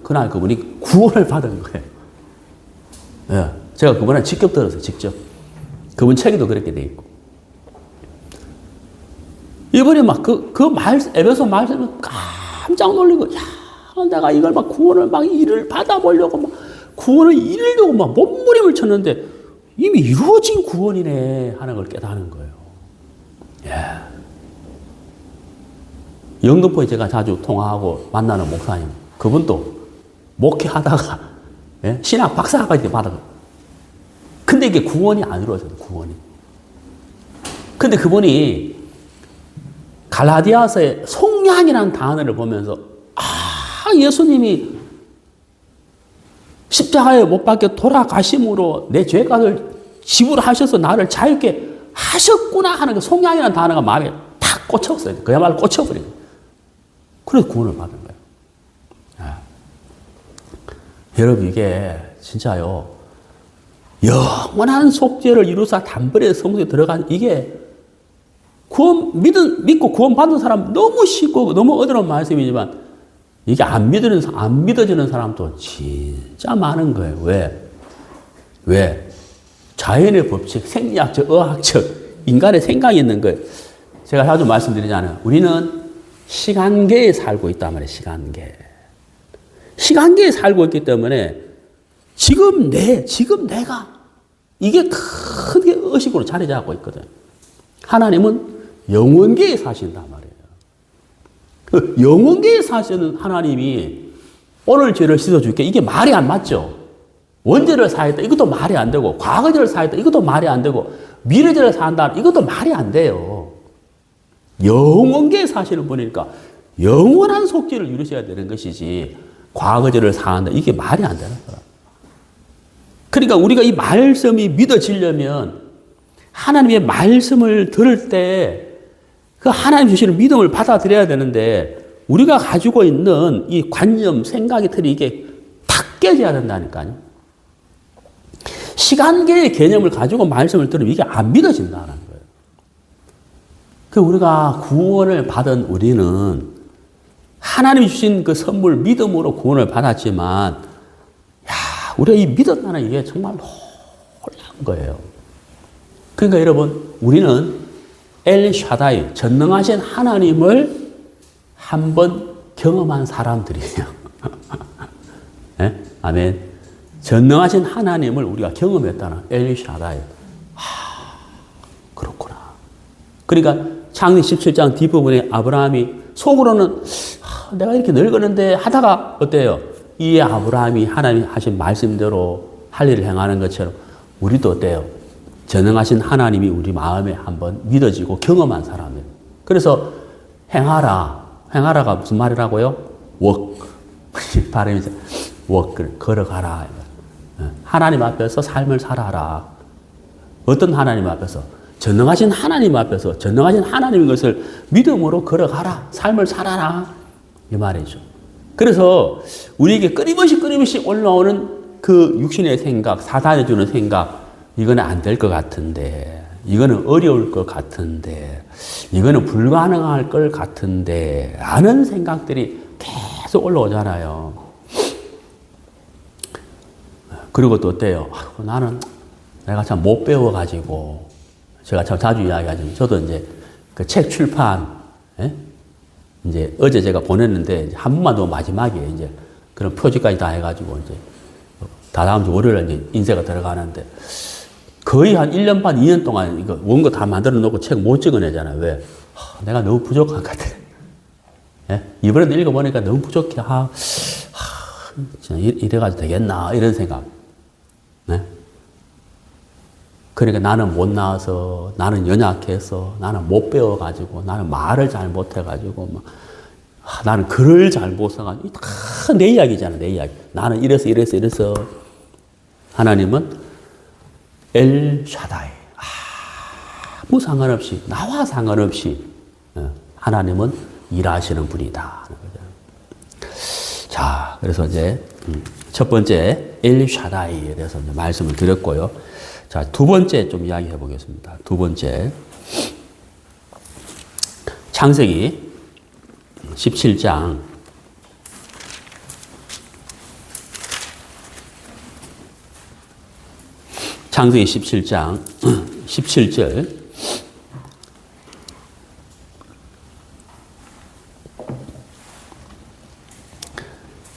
그날 그분이 구원을 받은 거예요. 예, 제가 그분한테 직접 들었어요. 직접. 그분 책에도 그렇게 돼 있고. 이번에 막 에베소 말씀을 깜짝 놀리고, 야, 내가 이걸 막 구원을 막 일을 받아보려고 막 구원을 이루려고 막 몸부림을 쳤는데 이미 이루어진 구원이네 하는 걸 깨닫는 거예요. 예. 영등포에 제가 자주 통화하고 만나는 목사님, 그분도 목회하다가 예? 신학 박사까지 받아요. 근데 이게 구원이 안 이루어져요. 구원이. 근데 그분이 갈라디아서의 속량이라는 단어를 보면서 예수님이 십자가에 못 박혀 돌아가심으로 내 죄값을 지불하셔서 나를 자유케 하셨구나 하는 그 속량이라는 단어가 마음에 탁 꽂혔어요. 그야말로 꽂혀버린 거예요. 그래서 구원을 받은 거예요. 아. 여러분 이게 진짜요. 영원한 속죄를 이루사 단번에 성소에 들어간 이게 믿고 구원 받은 사람 너무 쉽고 너무 어려운 말씀이지만 이게 안 믿어지는 사람도 진짜 많은 거예요. 왜? 자연의 법칙, 생리학적, 의학적, 인간의 생각이 있는 거예요. 제가 자주 말씀드리잖아요. 우리는 시간계에 살고 있단 말이에요. 시간계에 살고 있기 때문에 지금 내가 이게 크게 의식으로 자리 잡고 있거든. 하나님은 영원계에 사신단 말이에요. 영원계에 사시는 하나님이 오늘 죄를 씻어줄게. 이게 말이 안 맞죠? 원죄를 사했다. 이것도 말이 안 되고, 과거죄를 사했다. 이것도 말이 안 되고, 미래죄를 사한다. 이것도 말이 안 돼요. 영원계에 사시는 분이니까 영원한 속죄를 이루셔야 되는 것이지, 과거죄를 사한다. 이게 말이 안 되는 거야. 그러니까 우리가 이 말씀이 믿어지려면 하나님의 말씀을 들을 때 그 하나님 주시는 믿음을 받아들여야 되는데 우리가 가지고 있는 이 관념, 생각의 틀이 이게 탁 깨져야 된다니까요. 시간계의 개념을 가지고 말씀을 들으면 이게 안 믿어진다는 거예요. 그 우리가 구원을 받은 우리는 하나님이 주신 그 선물 믿음으로 구원을 받았지만 우리가 이 믿었다는 이게 정말 놀라운 거예요. 그러니까 여러분 우리는 엘 샤다이, 전능하신 하나님을 한번 경험한 사람들이에요. 네? 아멘. 전능하신 하나님을 우리가 경험했다는 엘 샤다이. 그렇구나. 그러니까 창세기 17장 뒷부분에 아브라함이 속으로는 내가 이렇게 늙었는데 하다가 어때요? 이 아브라함이 하나님 하신 말씀대로 할 일을 행하는 것처럼 우리도 어때요? 전능하신 하나님이 우리 마음에 한번 믿어지고 경험한 사람이에요. 그래서 행하라가 무슨 말이라고요? walk. 발음이 walk, 걸어가라. 하나님 앞에서 삶을 살아라. 어떤 하나님 앞에서? 전능하신 하나님 앞에서 전능하신 하나님인 것을 믿음으로 걸어가라. 삶을 살아라. 이 말이죠. 그래서 우리에게 끊임없이 올라오는 그 육신의 생각, 사단이 주는 생각, 이거는 안 될 것 같은데, 이거는 어려울 것 같은데, 이거는 불가능할 것 같은데, 라는 생각들이 계속 올라오잖아요. 그리고 또 어때요? 나는 내가 참 못 배워가지고, 제가 참 자주 이야기하지만, 저도 이제 그 책 출판, 이제 어제 제가 보냈는데, 한 번만 더 마지막에 이제 그런 표지까지 다 해가지고, 이제 다다음 주 월요일에 이제 인쇄가 들어가는데, 거의 한 1년 반, 2년 동안 이거 원고 다 만들어 놓고 책 못 찍어내잖아요. 왜? 내가 너무 부족한 것 같아. 예? 이번에도 읽어보니까 너무 부족해. 이래가지고 되겠나. 이런 생각. 네? 그러니까 나는 못 나와서, 나는 연약해서, 나는 못 배워가지고, 나는 말을 잘 못해가지고, 나는 글을 잘 못 써가지고, 다 내 이야기잖아, 내 이야기. 나는 이래서. 하나님은 엘 샤다이. 아무 상관없이, 나와 상관없이, 하나님은 일하시는 분이다. 자, 그래서 이제, 첫 번째, 엘 샤다이에 대해서 이제 말씀을 드렸고요. 자, 두 번째 좀 이야기해 보겠습니다. 두 번째. 창세기 17장 17절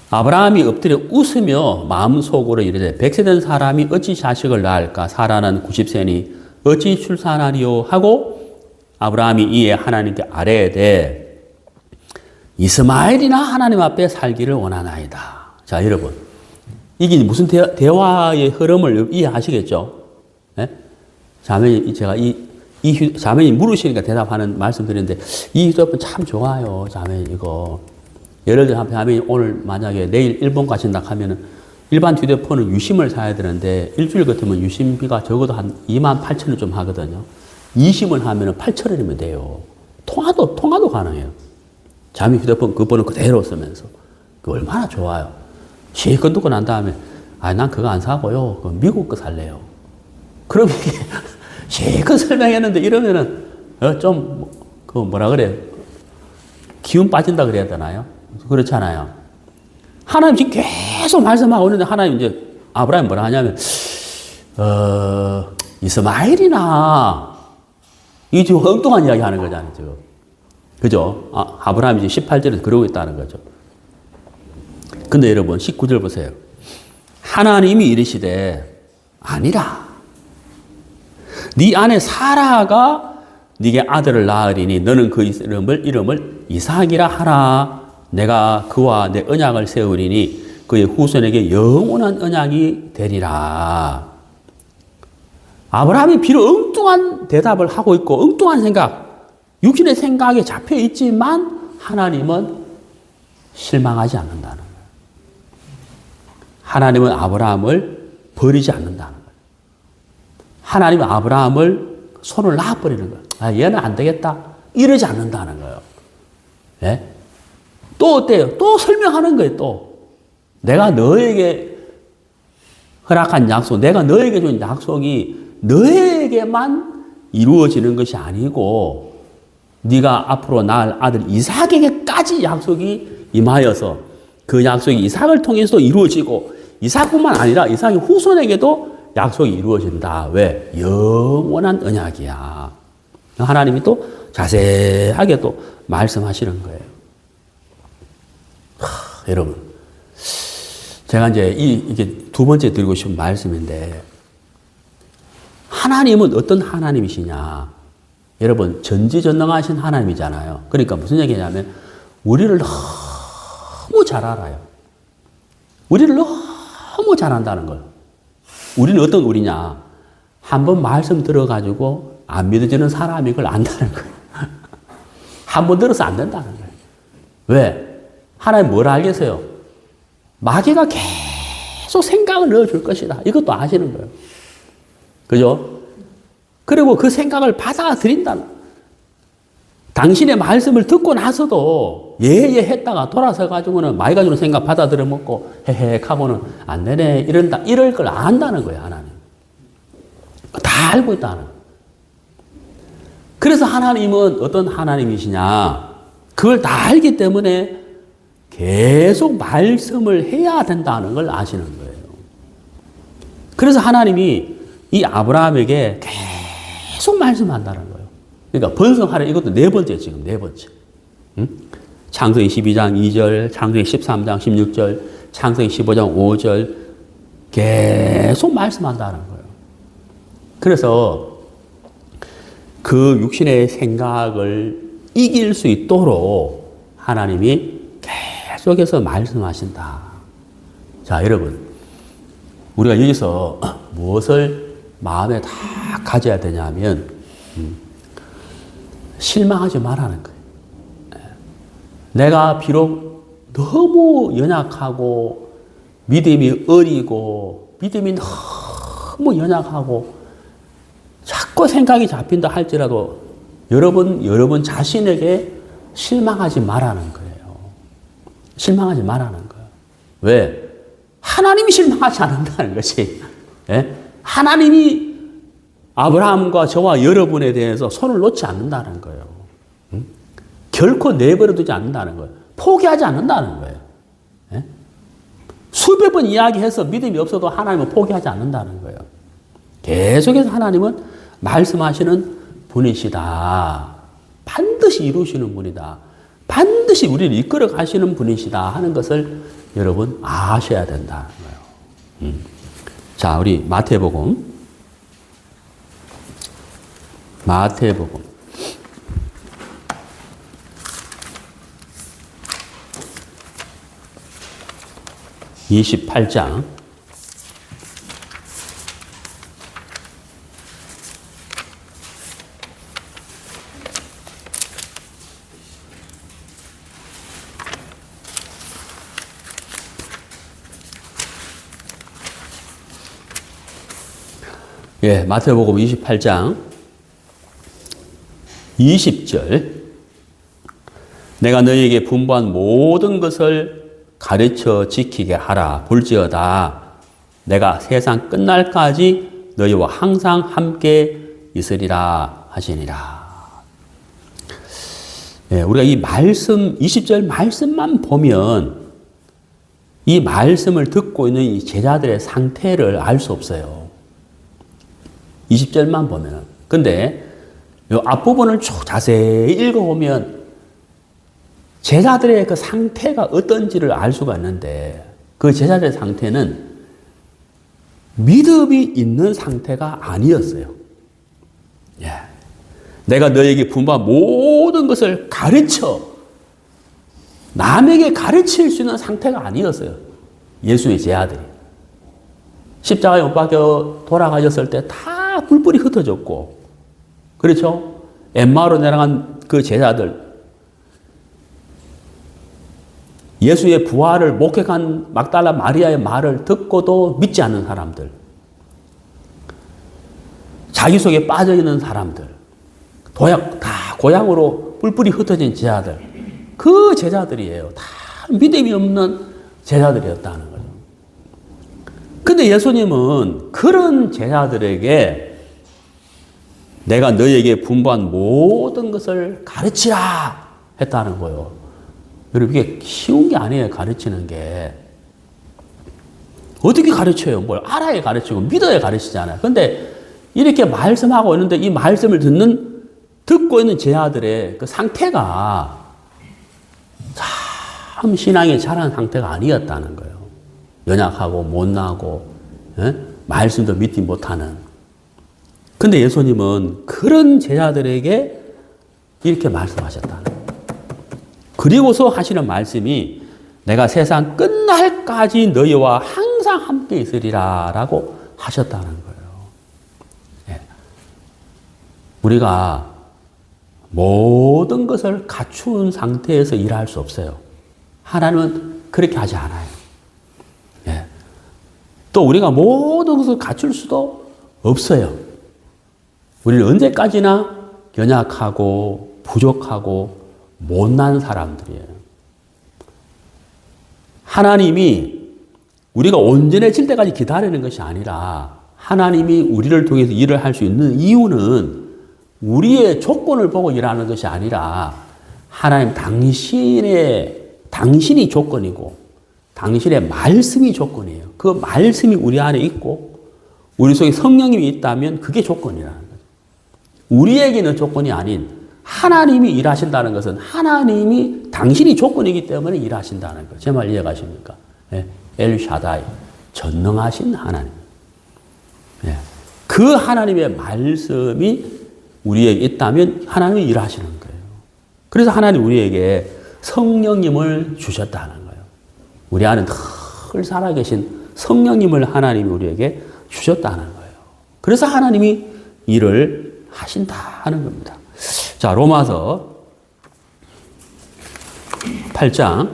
아브라함이 엎드려 웃으며 마음속으로 이르되 100세 된 사람이 어찌 자식을 낳을까? 사라는 90세니 어찌 출산하리요? 하고 아브라함이 이에 하나님께 아뢰되 이스마엘이나 하나님 앞에 살기를 원하나이다. 자, 여러분, 이게 무슨 대화의 흐름을 이해하시겠죠? 네? 자매님, 제가 자매님 물으시니까 대답하는 말씀 드리는데 이 휴대폰 참 좋아요. 자매님 이거. 예를 들어 자매님 오늘 만약에 내일 일본 가신다 하면은 일반 휴대폰은 유심을 사야 되는데 일주일 같으면 유심비가 적어도 한 28,000원 좀 하거든요. 20을 하면은 8,000원이면 돼요. 통화도 가능해요. 자매 휴대폰 그 번호 그대로 쓰면서. 그 얼마나 좋아요. 실컷 듣고 난 다음에 난 그거 안 사고요. 그 미국 거 살래요. 그럼 이게 실컷 설명했는데 이러면은 좀 그 뭐라 그래 기운 빠진다 그래야 되나요? 그렇잖아요. 하나님 지금 계속 말씀하고 있는데 하나님 이제 아브라함이 뭐라 하냐면 이스마엘이나 이 지금 엉뚱한 이야기 하는 거잖아요. 지금. 그죠? 아브라함이 지금 18절에서 그러고 있다는 거죠. 근데 여러분 19절 보세요. 하나님이 이르시되 아니라 네 아내 사라가 네게 아들을 낳으리니 너는 그 이름을 이삭이라 하라. 내가 그와 내 언약을 세우리니 그의 후손에게 영원한 언약이 되리라. 아브라함이 비록 엉뚱한 대답을 하고 있고 엉뚱한 생각, 육신의 생각에 잡혀 있지만 하나님은 실망하지 않는다는 거예요. 하나님은 아브라함을 버리지 않는다는 거예요. 하나님은 아브라함을 손을 놔버리는 거예요. 얘는 안 되겠다. 이러지 않는다는 거예요. 네? 또 어때요? 또 설명하는 거예요, 또. 내가 너에게 허락한 약속, 내가 너에게 준 약속이 너에게만 이루어지는 것이 아니고 네가 앞으로 낳을 아들 이삭에게까지 약속이 임하여서 그 약속이 이삭을 통해서 이루어지고 이삭뿐만 아니라 이삭의 후손에게도 약속이 이루어진다. 왜? 영원한 언약이야. 하나님이 또 자세하게 또 말씀하시는 거예요. 여러분, 제가 이제 이게 두 번째 드리고 싶은 말씀인데, 하나님은 어떤 하나님이시냐? 여러분, 전지전능하신 하나님이잖아요. 그러니까 무슨 얘기냐면, 우리를 너무 잘 알아요. 우리를 너무 잘 안다는 거예요. 우리는 어떤 우리냐? 한번 말씀 들어가지고 안 믿어지는 사람이 그걸 안다는 거예요. 한 번 들어서 안 된다는 거예요. 왜? 하나님 뭘 알겠어요? 마귀가 계속 생각을 넣어줄 것이다. 이것도 아시는 거예요. 그죠? 그리고 그 생각을 받아들인다는. 당신의 말씀을 듣고 나서도 예예 했다가 돌아서 가지고는 마귀가 주는 생각 받아들여 먹고 헤헤 하고는 안 되네 이런다. 이럴 걸 안다는 거예요. 하나님. 다 알고 있다는 거예요. 그래서 하나님은 어떤 하나님이시냐? 그걸 다 알기 때문에 계속 말씀을 해야 된다는 걸 아시는 거예요. 그래서 하나님이 이 아브라함에게 계속 말씀한다는 거예요. 그러니까 번성하라 이것도 네 번째 지금 네 번째. 응? 창세기 12장 2절, 창세기 13장 16절, 창세기 15장 5절 계속 말씀한다는 거예요. 그래서 그 육신의 생각을 이길 수 있도록 하나님이 계속해서 말씀하신다. 자, 여러분. 우리가 여기서 무엇을 마음에 다 가져야 되냐면, 실망하지 말라는 거예요. 내가 비록 너무 연약하고, 믿음이 어리고, 믿음이 너무 연약하고, 자꾸 생각이 잡힌다 할지라도, 여러분 자신에게 실망하지 말라는 거예요. 실망하지 말라는 거예요. 왜? 하나님이 실망하지 않는다는 것이. 예? 하나님이 아브라함과 저와 여러분에 대해서 손을 놓지 않는다는 거예요. 결코 내버려두지 않는다는 거예요. 포기하지 않는다는 거예요. 예? 수백 번 이야기해서 믿음이 없어도 하나님은 포기하지 않는다는 거예요. 계속해서 하나님은 말씀하시는 분이시다. 반드시 이루시는 분이다. 반드시 우리를 이끌어 가시는 분이시다 하는 것을 여러분 아셔야 된다는 거예요. 자, 우리 마태복음 28장 28장 20절. 내가 너희에게 분부한 모든 것을 가르쳐 지키게 하라. 볼지어다 내가 세상 끝날까지 너희와 항상 함께 있으리라 하시니라. 우리가 이 말씀, 20절 말씀만 보면 이 말씀을 듣고 있는 이 제자들의 상태를 알 수 없어요. 20절만 보면. 근데 이 앞부분을 쭉 자세히 읽어보면 제자들의 그 상태가 어떤지를 알 수가 있는데 그 제자들의 상태는 믿음이 있는 상태가 아니었어요. 내가 너에게 분부한 모든 것을 가르쳐 남에게 가르칠 수 있는 상태가 아니었어요. 예수의 제자들이. 십자가에 못 박혀 돌아가셨을 때 다 뿔뿔이 흩어졌고, 그렇죠? 엠마오로 내려간 그 제자들, 예수의 부활을 목격한 막달라 마리아의 말을 듣고도 믿지 않는 사람들, 자기 속에 빠져있는 사람들, 다 고향으로 뿔뿔이 흩어진 제자들, 그 제자들이에요. 다 믿음이 없는 제자들이었다는 거죠. 근데 예수님은 그런 제자들에게 내가 너희에게 분부한 모든 것을 가르치라 했다는 거예요. 여러분, 이게 쉬운 게 아니에요. 가르치는 게. 어떻게 가르쳐요? 뭘 알아야 가르치고 믿어야 가르치잖아요. 근데 이렇게 말씀하고 있는데 이 말씀을 듣고 있는 제자들의 그 상태가 참 신앙이 자란 상태가 아니었다는 거예요. 연약하고 못나고 말씀도 믿지 못하는. 근데 예수님은 그런 제자들에게 이렇게 말씀하셨다는 거예요. 그리고서 하시는 말씀이 내가 세상 끝날까지 너희와 항상 함께 있으리라 라고 하셨다는 거예요. 우리가 모든 것을 갖춘 상태에서 일할 수 없어요. 하나님은 그렇게 하지 않아요. 또 우리가 모든 것을 갖출 수도 없어요. 우리는 언제까지나 연약하고 부족하고 못난 사람들이에요. 하나님이 우리가 온전해질 때까지 기다리는 것이 아니라 하나님이 우리를 통해서 일을 할 수 있는 이유는 우리의 조건을 보고 일하는 것이 아니라 하나님 당신이 조건이고 당신의 말씀이 조건이에요. 그 말씀이 우리 안에 있고 우리 속에 성령님이 있다면 그게 조건이라는 거죠. 우리에게는 조건이 아닌 하나님이 일하신다는 것은 하나님이 당신이 조건이기 때문에 일하신다는 거예요. 제 말 이해가십니까? 엘샤다이, 전능하신 하나님. 그 하나님의 말씀이 우리에게 있다면 하나님이 일하시는 거예요. 그래서 하나님 우리에게 성령님을 주셨다는 거예요. 우리 안에 늘 살아계신 성령님을 하나님이 우리에게 주셨다는 거예요. 그래서 하나님이 일을 하신다는 겁니다. 자, 로마서 8장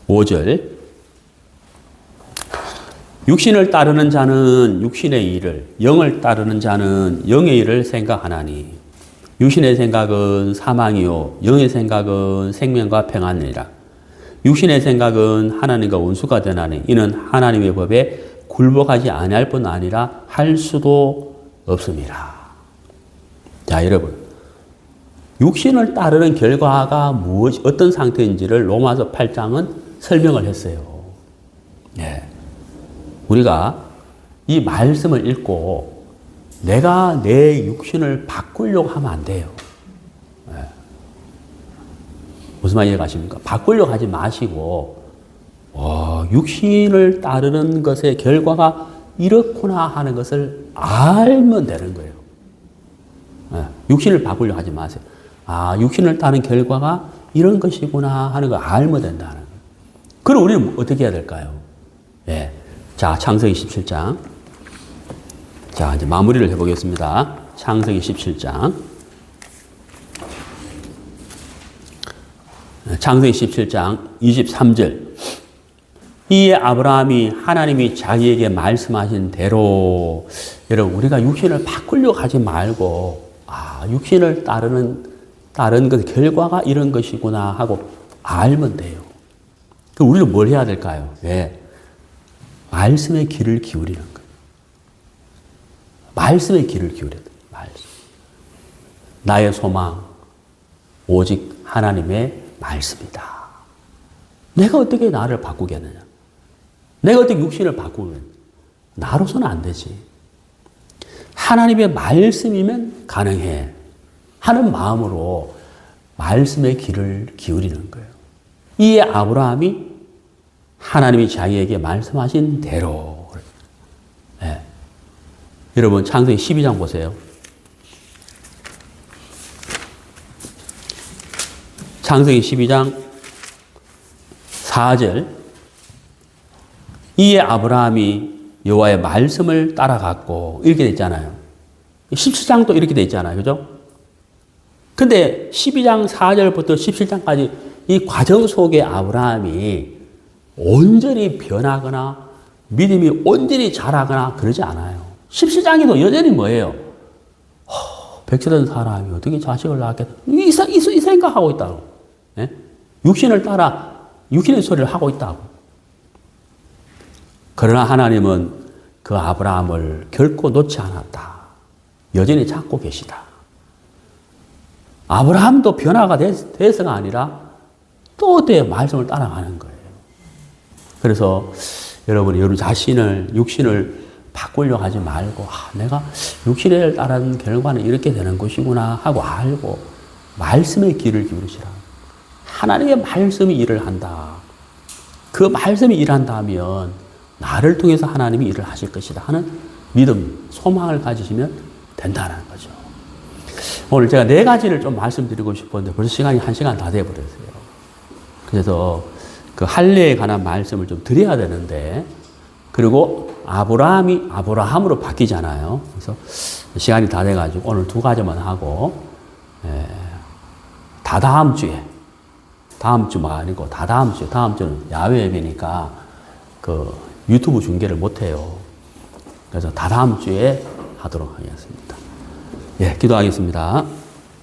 5절. 육신을 따르는 자는 육신의 일을, 영을 따르는 자는 영의 일을 생각하나니 육신의 생각은 사망이요 영의 생각은 생명과 평안이라. 육신의 생각은 하나님과 원수가 되나니 이는 하나님의 법에 굴복하지 아니할 뿐 아니라 할 수도 없습니다. 자, 여러분. 육신을 따르는 결과가 어떤 상태인지를 로마서 8장은 설명을 했어요. 네. 우리가 이 말씀을 읽고 내가 내 육신을 바꾸려고 하면 안 돼요. 네. 무슨 말 이해가십니까? 바꾸려고 하지 마시고, 육신을 따르는 것의 결과가 이렇구나 하는 것을 알면 되는 거예요. 네. 육신을 바꾸려고 하지 마세요. 육신을 따르는 결과가 이런 것이구나 하는 걸 알면 된다는 거예요. 그럼 우리는 어떻게 해야 될까요? 예. 자, 창세기 17장. 자, 이제 마무리를 해보겠습니다. 창세기 17장. 창세기 17장 23절. 이에 아브라함이 하나님이 자기에게 말씀하신 대로, 여러분, 우리가 육신을 바꾸려고 하지 말고, 육신을 따르는 것, 결과가 이런 것이구나 하고 알면 돼요. 그럼 우리는 뭘 해야 될까요? 예. 말씀의 귀를 기울이는 거예요. 말씀의 귀를 기울여야 돼요. 말씀. 나의 소망, 오직 하나님의 말씀이다. 내가 어떻게 나를 바꾸겠느냐? 내가 어떻게 육신을 바꾸겠느냐? 나로서는 안 되지. 하나님의 말씀이면 가능해. 하는 마음으로 말씀의 귀를 기울이는 거예요. 이에 아브라함이 하나님이 자기에게 말씀하신 대로. 네. 여러분, 창세기 12장 보세요. 창세기 12장 4절. 이에 아브라함이 여호와의 말씀을 따라갔고, 이렇게 돼 있잖아요. 17장도 이렇게 돼 있잖아요. 그죠? 근데 12장 4절부터 17장까지 이 과정 속에 아브라함이 온전히 변하거나 믿음이 온전히 자라거나 그러지 않아요. 17장에도 여전히 뭐예요? 백세된 사람이 어떻게 자식을 낳겠다. 이 생각하고 있다고. 예? 육신을 따라 육신의 소리를 하고 있다고. 그러나 하나님은 그 아브라함을 결코 놓지 않았다. 여전히 찾고 계시다. 아브라함도 변화가 돼서가 아니라 또 내 말씀을 따라가는 거예요. 그래서 여러분 자신을, 육신을 바꾸려고 하지 말고, 내가 육신을 따르는 결과는 이렇게 되는 것이구나 하고 알고, 말씀의 귀를 기울이시라. 하나님의 말씀이 일을 한다. 그 말씀이 일한다면, 나를 통해서 하나님이 일을 하실 것이다 하는 믿음, 소망을 가지시면 된다는 거죠. 오늘 제가 4가지를 좀 말씀드리고 싶었는데 벌써 시간이 1시간 다 돼버렸어요. 그래서 그 할례에 관한 말씀을 좀 드려야 되는데, 그리고 아브라함이 아브라함으로 바뀌잖아요. 그래서 시간이 다 돼가지고 오늘 2가지만 하고, 다다음 주가 아니고 다다음 주는 야외 예배니까 그 유튜브 중계를 못해요. 그래서 다다음 주에 하도록 하겠습니다. 예, 기도하겠습니다.